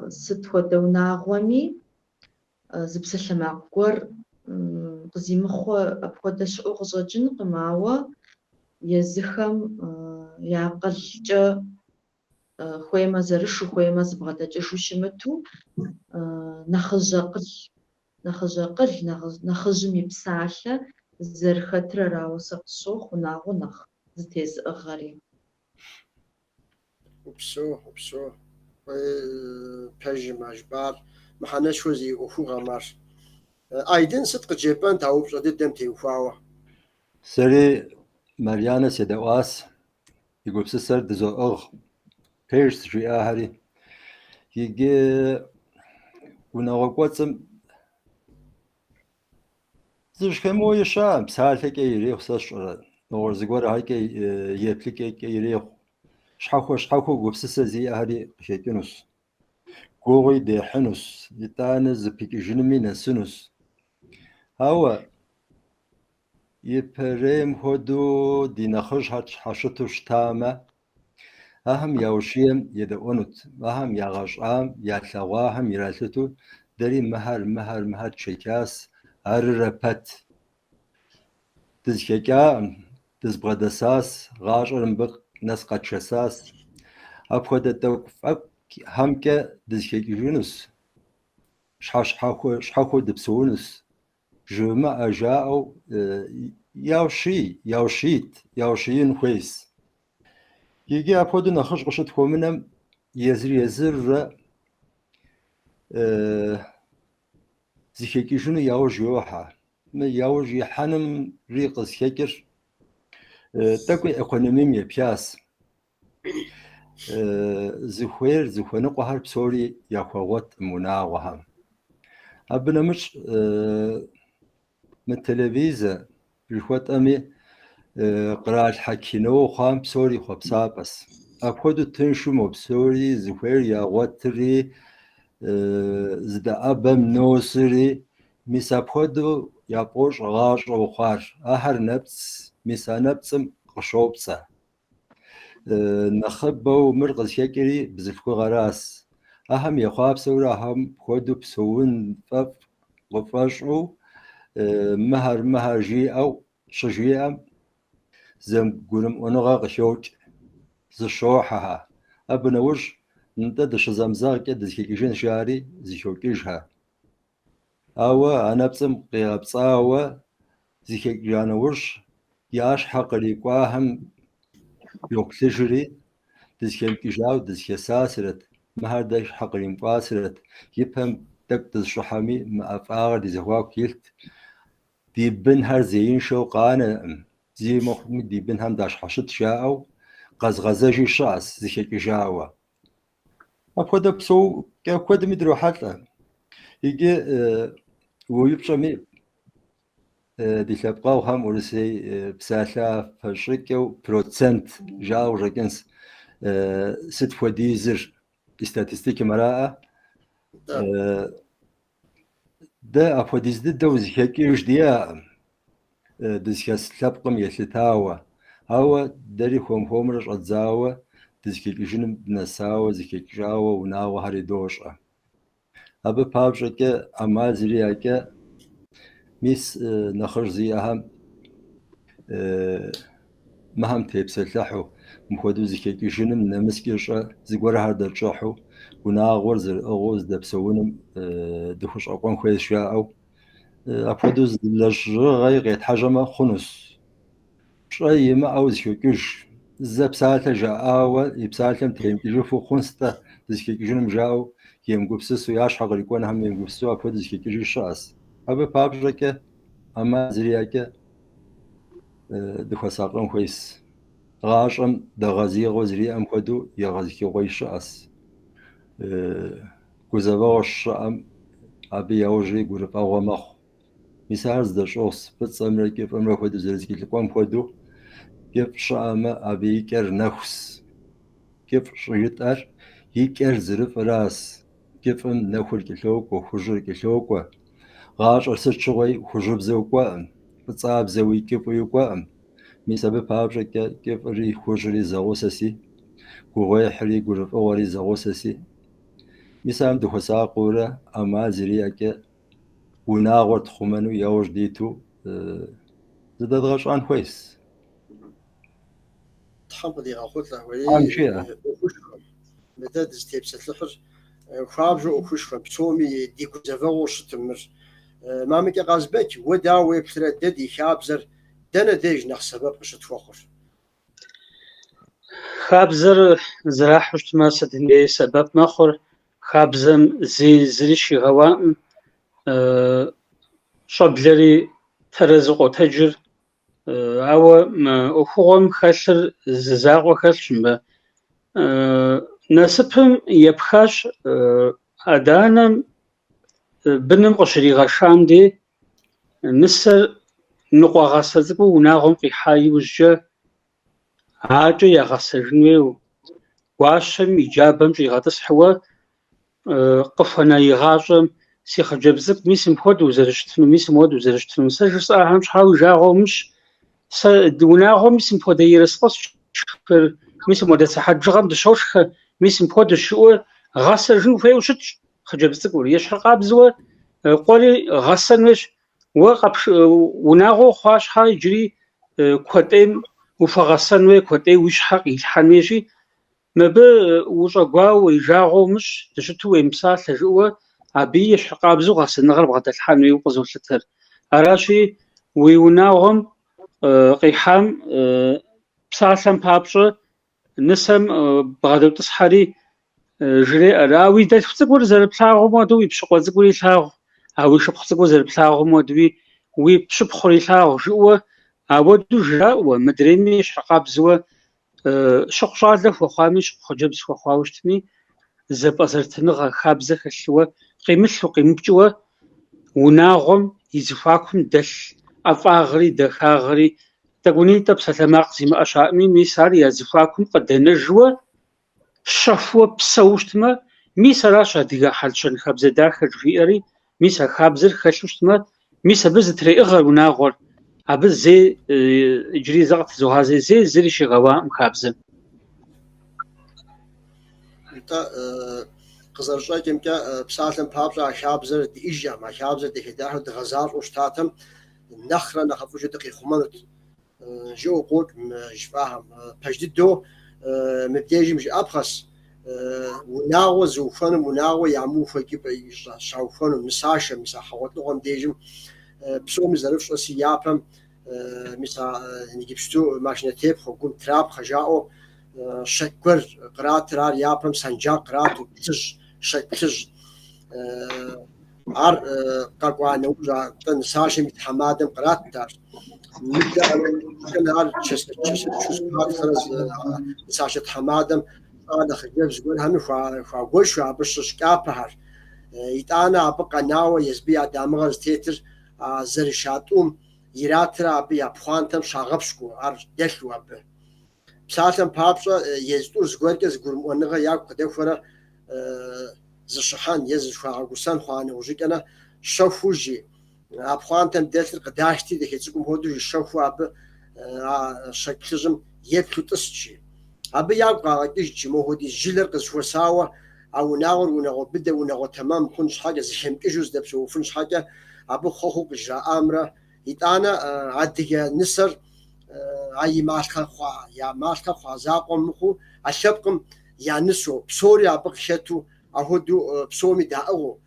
ستوى دوناغومي زبسل معقور قزيمخو أبقودش أغزوجن قماوة يزخم يعقل خويما زرش وخويما زبغدا جشو شمتو نخزم يبسالة زرختر راوسق صوخ وناغو نخ زتيز أغاري وبسو بيجي مجبار محنا شوزي أخو غمار أيدين صدق جيبان تاوبش ضدهم تيوفاوة سري ماريانا سيدواس يقول سسر دزو أغ بيرس جي آهري يجي ونغوكوتم زوج كمو يشام بسالفة كي يريخ سشرة نور زغور هاي كي يبلي كي يريخ شحاخو قبسسة زي آهري قشيكينوس قوغي دي حنوس يتانز بيك جنمي نسنوس هوا يبريم هدو دي نخرج حشتوش تامة أهم يوشيم يدونت أهم يغشام يتلواهم يرالتو دري مهر تشيكاس أرربت تزكيكا تزبغدساس غاشرن بق نسقة شساس أبخد التوقف همكا دزكيك جونس شحاخو دبسونس جمع أجاو يوشين خويس يجي أبخد نخش قشت خومنم يزر زكيك جونو يوج يوحا ما يوج يحنم ريق زكيكر تاكوي اقونومي بياس زخوير قهر بسوري ياخوات مناوهم أبنا مش من التلفزيون رخوت أمي قرار حكينو خام بسوري خبصابس أبخدو تنشمو بسوري زخوير ياغوتري زدا أبم نوسري ميسا بخدو يابوش غاش وخار أهر نبس ميسا نبسم قشوبسا نخبو مرغز شكري بزفكو غراس أهم يخاب سورة هم خدو بسوون فف وفاشو مهر جي أو شجيئة زم قولم أنغا غشوج زشوحها أبنا وش نتدش زمزاغ كده زكيكيشن شاري زشوكيشها أوا أنا بسم قيابصاوا زكيكيانا وش ياش حقري قواهم يوكتجري دزكيكيشاو دزكيساسرت مهر داش حقري مقاسرت يفهم دك دزشحامي ما أفاغر دزهواو كيلت دي بن هر زين شو قانا زي مخمد دي بن هم داش حشت شاو غزغزجي شاس زكيكيشاوا أبغى بسو كأبغى دمدرو حتى يجي ويبشمي دي لبقاو هم ورسي بسالة فشركة بروتسنت جاو رجنس ست فوديزر استاتستيك مراءة ده أفوديز ده وزكي وجديا دزكاس لبقم يثلثاوة هوا داري هم رج أتزاوة دزكي جنم بنساوة زكي جاوة وناوة هري دوشة أبى بابجك أمازرياك ميس نخرج زي أهم مهم تبسلحو مخدو زكي جنم نمسكيشة زغور هذا الجحو وناغور زر أغوز دبسونم دخش أقوم كويس شاعو أفودوز لجغي غيت حاجة خنوس شوية ما أوز كيش زب ساعة جاءوا يبسالهم تيم كيجو خنستا زكي جنم جاو يم قبسس وياش حق يكون هم يم قبسوا أفودوز كيجو شاس أبى بابجك أما زرياك دخوا ساقم كويس غاشم دغازي غزري أم خدو يغازي كي غويش شاس كوزavaش أم أبي يوجي غرب أو مخ مسارز دشوس بتصمر كيف أمر خدو زرزكي لقوم خدو كيف شامة أبي كر نفس كيف شيطر يكر زرف راس كيف أم نخل كلوك وخجر كلوك غاش أرسل شوي خجر بزوقا بتصاب زوي كيف يقوم مسبب بابجك كيف ري خجري زغوسسي وغي حري غرف أوري زغوسسي مسام دو خساقورة أما زرياك وناغورت خمنو يوج ديتو زدد غشان كويس تحمل يا أخوت له أهم شيء متى دستيب ستلحر خابجو أخوش بسومي ديكو زفوش تمر ما مك غازبك ودا ويبثر ددي خابزر دنا ديج نحسبه باش تفخر خابزر زراحش ما سدني سبب مخر خابزم زريش غوام شبلري ترزق تجر أو أخوهم خسر زاغ وخسر نسبهم يبخش أدانا بنم قشري غشان دي نسر نقوى غسرزق وناغم في حي وجه عاجة يغسرني واشم إجابم في غطس حوا قفنا يغاجم سيخ جبزك ميسم خود وزرشتنو ميسم خود وزرشتنو سجس أهم شحاو جاغمش وناغم ميسم خود يرسقس ميسم خود سحجغم دشوش ميسم خود الشؤ غسر جنو فيه وشتش خجبزك وليشحق أبزوه قولي غسر مش وقبش وناغو خواش حاي جري كوتين وفغسر كوتين ويشحق يتحميشي ما ب وجا ويجاغو مش تشتو امسال تجوه أبي يشحق أبزو غسر نغرب غدا الحانوي وقزو ستر أراشي ويوناغم قيحام بسالسم بابشو نسم بغدو تصحري جري أراوي دا تفتقور زرب لاغو مودو يبشقو زقوري لاغو أو يشبخ زرب لاغو مودو ويبشبخوري لاغو جوه أودو جاء مدريني يشحق أبزوه شقشار له وخامي شق جبس وخاوشتني زب أزرتنغ خابزة خشوة قيمة قيمة وناغم يزفاكم دش أفاغري دخاغري تقولين تبسلماق زي ما أشاء ميسار يزفاكم قد نجوة شفوة بسوشتما ميسار أشاديغا حالشان خابزة داخل فيري ميسار خابزة خشوشتما ميسار بزتري إغر وناغر أبز زي جري زغط زوهازي زي زري شغواء مخابزة انت قزر شوي كمكا بسالم بابجا خابزر دي إجا ما خابزر دي هداحو دي غزار وشتاتم نخرة نخفوش دقي خمانت جو قوت مش فاهم بجددو مبتاجي مش أبخس وناوز وفنم وناوي يعمو فكيب شاوفنم مساشة مساحوات لغم ديجم بسوم زرفش أسيابم مسا نجيبستو ماشنا تيب خو تراب خجاو شكر قرات رار يابم سنجاق قرات وبتج شكتج عر قاقوا نوجا تنساشي متحمادم قرات دار نبدا كان هذا تشس قرات خرز نساشي حمادم أنا خجل زقول هم فاقول شو عبش كابهر يتأنا أبقى ناوي يزبي عدامغ تيتر زرشاتوم يراترا أبي أبخانتم شاغبشكو أرج دلو أبي بساتم بابشا يزدور زقول كزقول ونغا ياك قد فرا زشحان يزش فاقوسان خواني وجيك أنا شوفوجي أبخانتم دلتر قداشتي ده هيتسكم هودو يشوفوا أبي شكلهم يبلو تسجي أبي يابقى قديش موهودي جيلر قصور ساوا أو ناور ونغو بدا ونغو تمام كنش حاجة زي كجوز دبسو وفنش حاجة أبو خوخو قجرا أمرا يتانا عدي نسر أي ماشكا خوا يا ماشكا خوا زاقم مخو أشبقم يا نسو بسوري أبق شتو أهودو بسومي داقو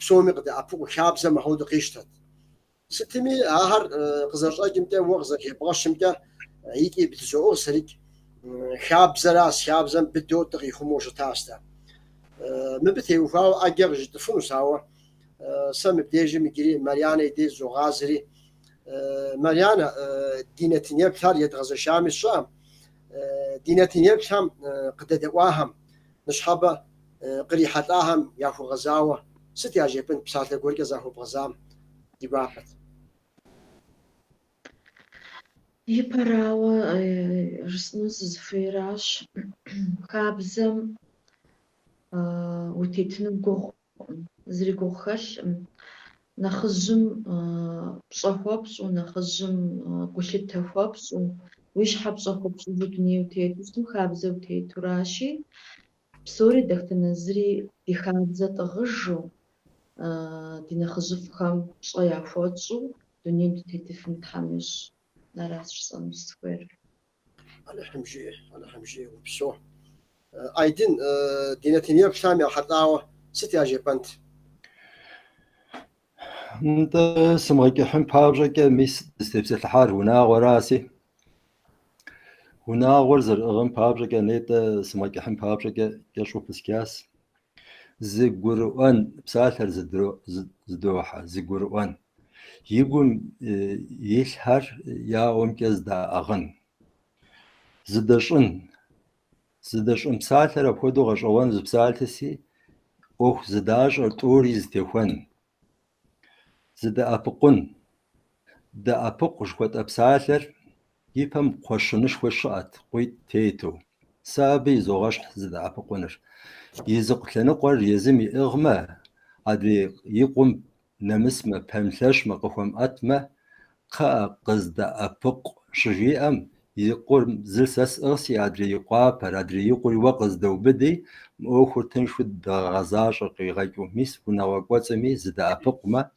بسومي قد أبقو شابزة مهودو قيشتت ستمي أهر قزرش أجمتا وغزك يبغشمتا يجي بتزوغ سريك شابزة راس شابزة بدو تغي خموش تاستا مبتي وفاو أجر جتفون ساوا سم بديجي مجري مريانا يدي زغازري مريانا دينة نيبتار يدغز الشام الشام دينة نيبتام قد دواهم نشحبة قريحتاهم يافو غزاوة ستي أجيبن بساتة قولك زاهو بغزام ديبافت يبراو رسنوس زفيراش خابزم وتيتن جوخ زري جوخش نخزم بصحوبس ونخزم قشت تفوبس ويش حب صحوبس وجدني وتيتوستم خابزة وتيتوراشي بسوري دختنا زري دي خابزة تغجو دي نخزف خام صيا فوتسو دنيا تيتفن تحمش نراس شصام سكوير أنا حمجي وبسو أيدين دينة نيبتام يا حتاوة ستي أجيبنت انت سمعك حم بابجك ميس استبسل الحار هنا وراسي هنا ورزر اغم بابجك نيت سمعك حم بابجك يشوف بسكاس زقروان بساتر زدوحة زقروان يقوم يلحر يا أمكز دا أغن زدشن بساتر أبخدو غشوان زبسالتسي أوه زداج أرطوري زتخون زدا أبقون دا أبق شوت أبسالر يفهم خوشنش وشات قوي تيتو سابي زوغش زدا أبقونر يزق لنقر يزم إغمى أدري يقوم نمسمة بمثلش مقفهم أتمة قصد أبق شجيئم يقول زلسس أغسي أدري يقابر أدري يقول وقصد وبدي مؤخر تنشد غزاج قيغيو ميس ونواقوتمي زد أبق ما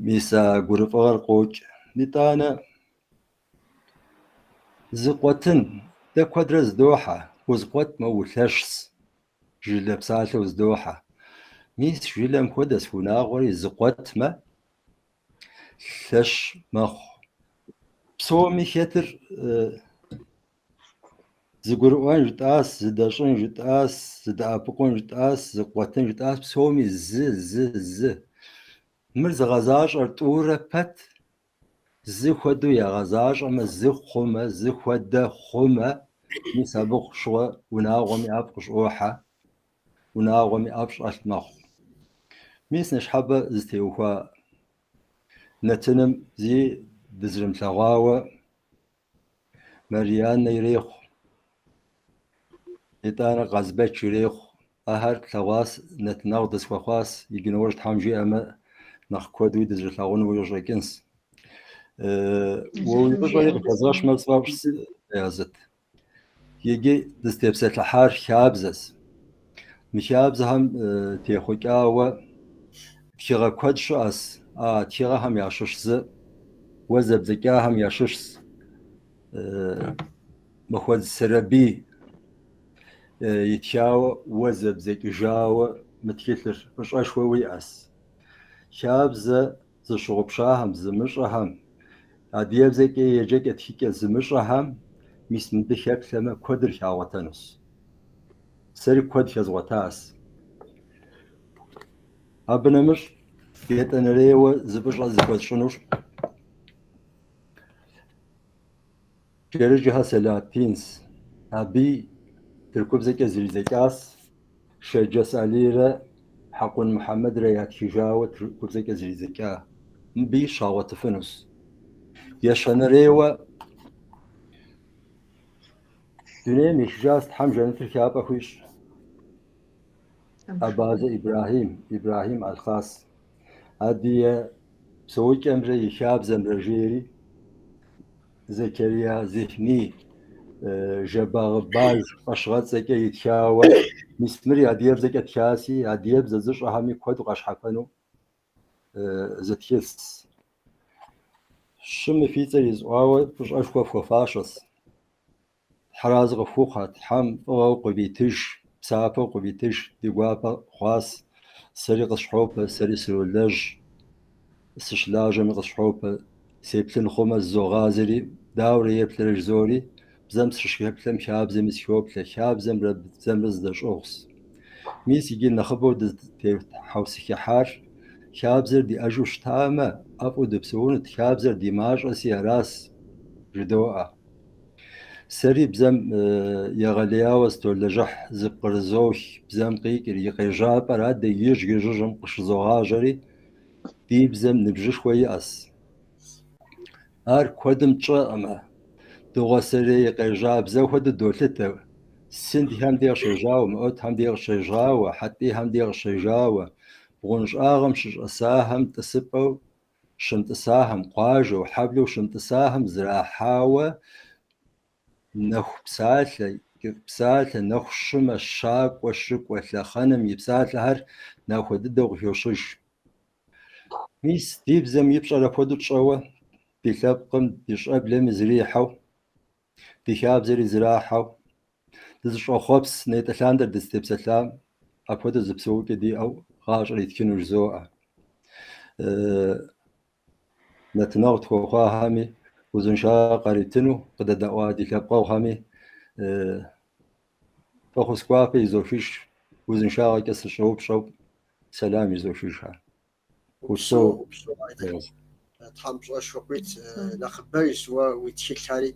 ميسا قرف غرقوج نتانا زقوتن دا كوادرز دوحة وزقوت موثشس جيلا بسالة وزدوحة ميس جيلا مكودس وناغوري زقوت ما ثش مخ بسومي خيتر زقروان جتاس زداشون جتاس زدابقون جتاس زقوتن جتاس بسومي ز مرز غزاج ارطورة بات زي خدو يا غزاج اما زي خمة زي خدة خمة مسابق شوى وناغمي ابقش اوحة وناغمي ابش اشمخ ميس نشحبة زتيوخوا نتنم زي دزرم تغاوة مريان يريخ إتانا غزبت يريخ أهر تواس نتناغدس وخاس يجنورش تحمجي أما نخكودوي دزر تغون ويجركنس ويبقى يغزاش مرصبابش يازت يجي دستيبسات الحار خابزس مخابز هم تيخوكاوة تيغا كود شاس تيغا هم ياشوش زي وزب زكاة هم ياشوش مخوز سربي يتشاو وزب زك جاو متكثر مش أشوي ويأس شاب ز شغب شاهم زمشهم عديب زك يجك أتحكي زمشهم مس مدخل ثم كدر شاوتنس سري كد شزوتاس أبنا مش فيت أنا ليه زبش زكوت شنوش كرجها سلاتينس أبي تركب زكاة زريزكاس شجس عليرة حقون محمد ريات شجاوة تركب زكاة زريزكا بي شاوة فنس يشان ريوة دنيا مشجاز حمجة نتركاب أخوش أباز إبراهيم الخاص هادي سويك أمري يشاب زمرجيري زكريا ذهني جباغ باج أشغال زكا يتشاوى مسمري أديب زكا تشاسي أديب ززش أهمي كود وقاش حقنو زتيس شم في تريز واو بش أشكو فاشس حراز غفوقات حم أو قبيتش بسافة قبيتش ديوابا خاص سري قصحوبة سري سرولج استشلاجة من قصحوبة سيبتن خمس زوغازري داوري يبتلج زوري بزمس شكيبتلم شاب زمس شوبتل شاب زمرد زمرز دش أغس ميس يجي نخبو حوسك حار شاب زر دي أجوش تامة أبو دبسون شاب زر دي ماج أسي راس جدوء سري بزم يغليا وستولجح زبقرزوش بزم قيكر يقيجاب راد يجيج يجيجم قش زوغاجري دي بزم نبجش شوية أس أر كودم تشأمة دوغا سري يقيجاب زو خد دولته سند هم دير شجاو مؤت هم دير شجاو حتى هم دير شجاو بغنش آغم شج أساهم تسبو شنت أساهم قاجو حبلو شنت أساهم زراحاوة نخ بسالة نخ شم الشاق والشك والخنم يبسالة هر نخ وددو غيوشش ميس ديب زم يبشر لفودو تشوه دي لبقم دي شعب لمزريحو دي شاب زري زراحو دزشو خبس نيتلاندر دستيبسلام أفودو زبسوكي دي أو غاجر يتكنو جزوء نتناغت خوخا هامي وزنشا قريتنو قد دعوا دي لبقاو هامي فخوس كوافي زوفيش وزنشا كسر شوب سلام يزوفيشها وبسو تحمس أشوقيت نخبرس ويتشيل تاريك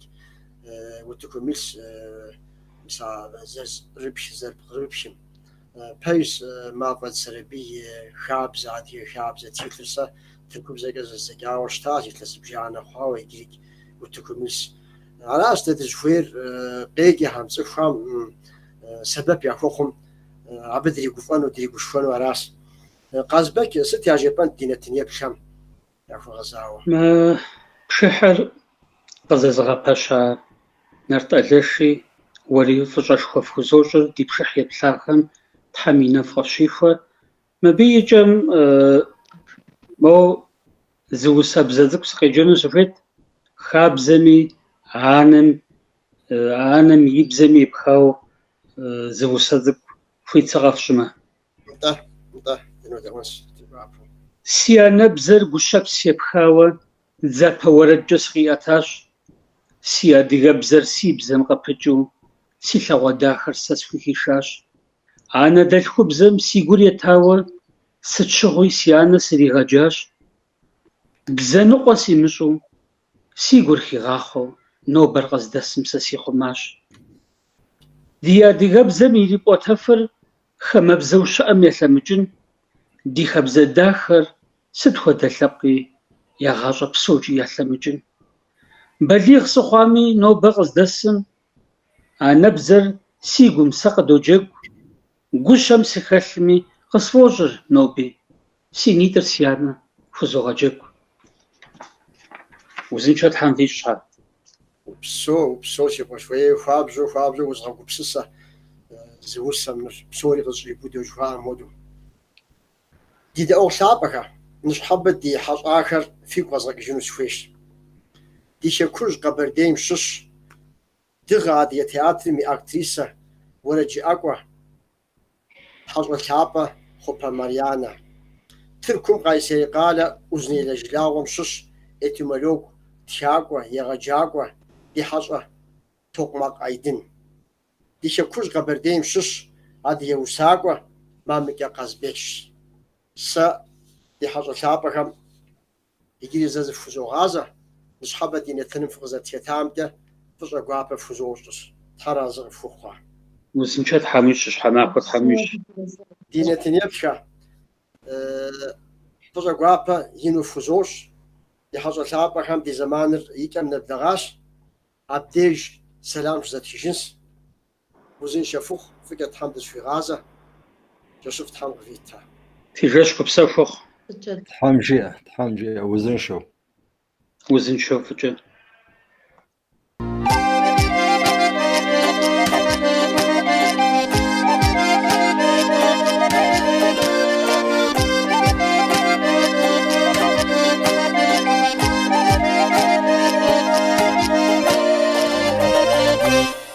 وتكملس مسا زز ربش زرب ربشم بيس ما قد سربي خابز عادي خابز تيتلسا تركب زي كذا زكاة وشتاج يتلس بجانا خاوي يجيك وتكملس على أساس تجوير قيجي هم صفهم سبب يأخذهم عبد يقفون ودري يقشون وراس قازبك ست يعجبان دينا تنيا بشام يأخذ غزاوة ما بشحر قززغا باشا نرتقلشي ولي فجأة في زوجر دي بشح يبلاغم تحمينا فشيفة ما بيجم مو زو سبزدك سقيجنو سفيت خابزمي عانم يبزمي بخاو زو صدق في تصغف شما ده إنه ده وانس سيانا بزر قشب سيبخاوة زاتا ورجس غياتاش سيا ديغا بزر سيبزم غبجو سيلا داخر سسفيشاش أنا دلخو بزم سيقول يتاوى ستشغوي سيانا سريغاجاش بزنو قاسي مشو سيقول خيغاخو نو برغز دسم سسيخو ماش ديا ديغا بزم يري بوتفر خما بزوش أم يثمجن دي خبز داخر ستخو دلقي يا غاجة بسوجي يثمجن بليغ سخوامي نو برغز دسم أنا بزر سيقوم سقدو جيب قوشم سخلمي قصفوجر نوبي سينيتر سيانا فزوغا جيب وزين شاد حاندي شحال بسو شيء شوي خابجو وزغو بسسة زوسا من بسوري غزي بودو جوان مودو دي أو سابقة مش حبة دي حاج آخر في قصق جنوس فيش دي شكوش قبر ديم شش دي غادية تياتري مي أكتريسة ورجي أقوى حاج الكابة خوبا ماريانا تركم قايسي قالة أزني لجلاوم شش اتمالوك تياقوى يغجاقوى دي حاجة توقماق أيدن دي شكوش قبر ديم شش هادي يوساقوى ما مكا قازبيش سا دي حاجة شابكم يجي زاز فوزو غازة مش حابة دي نتنم في غزة تيتامدة فجأة قوابة فوزوشتس تحرز فوقها وزنشات حميش حماقة حميش دينة نبشة فجأة قابة هنا فزوش يحصل ثابة هم دي زمان يكمل من الدغاش عبديج سلام ذات جنس وزين شافوخ فكرة حمد في غازة شفت حمد فيتها تيجاش كبسة فوق تحمجي وزن شو وزنشو فجأة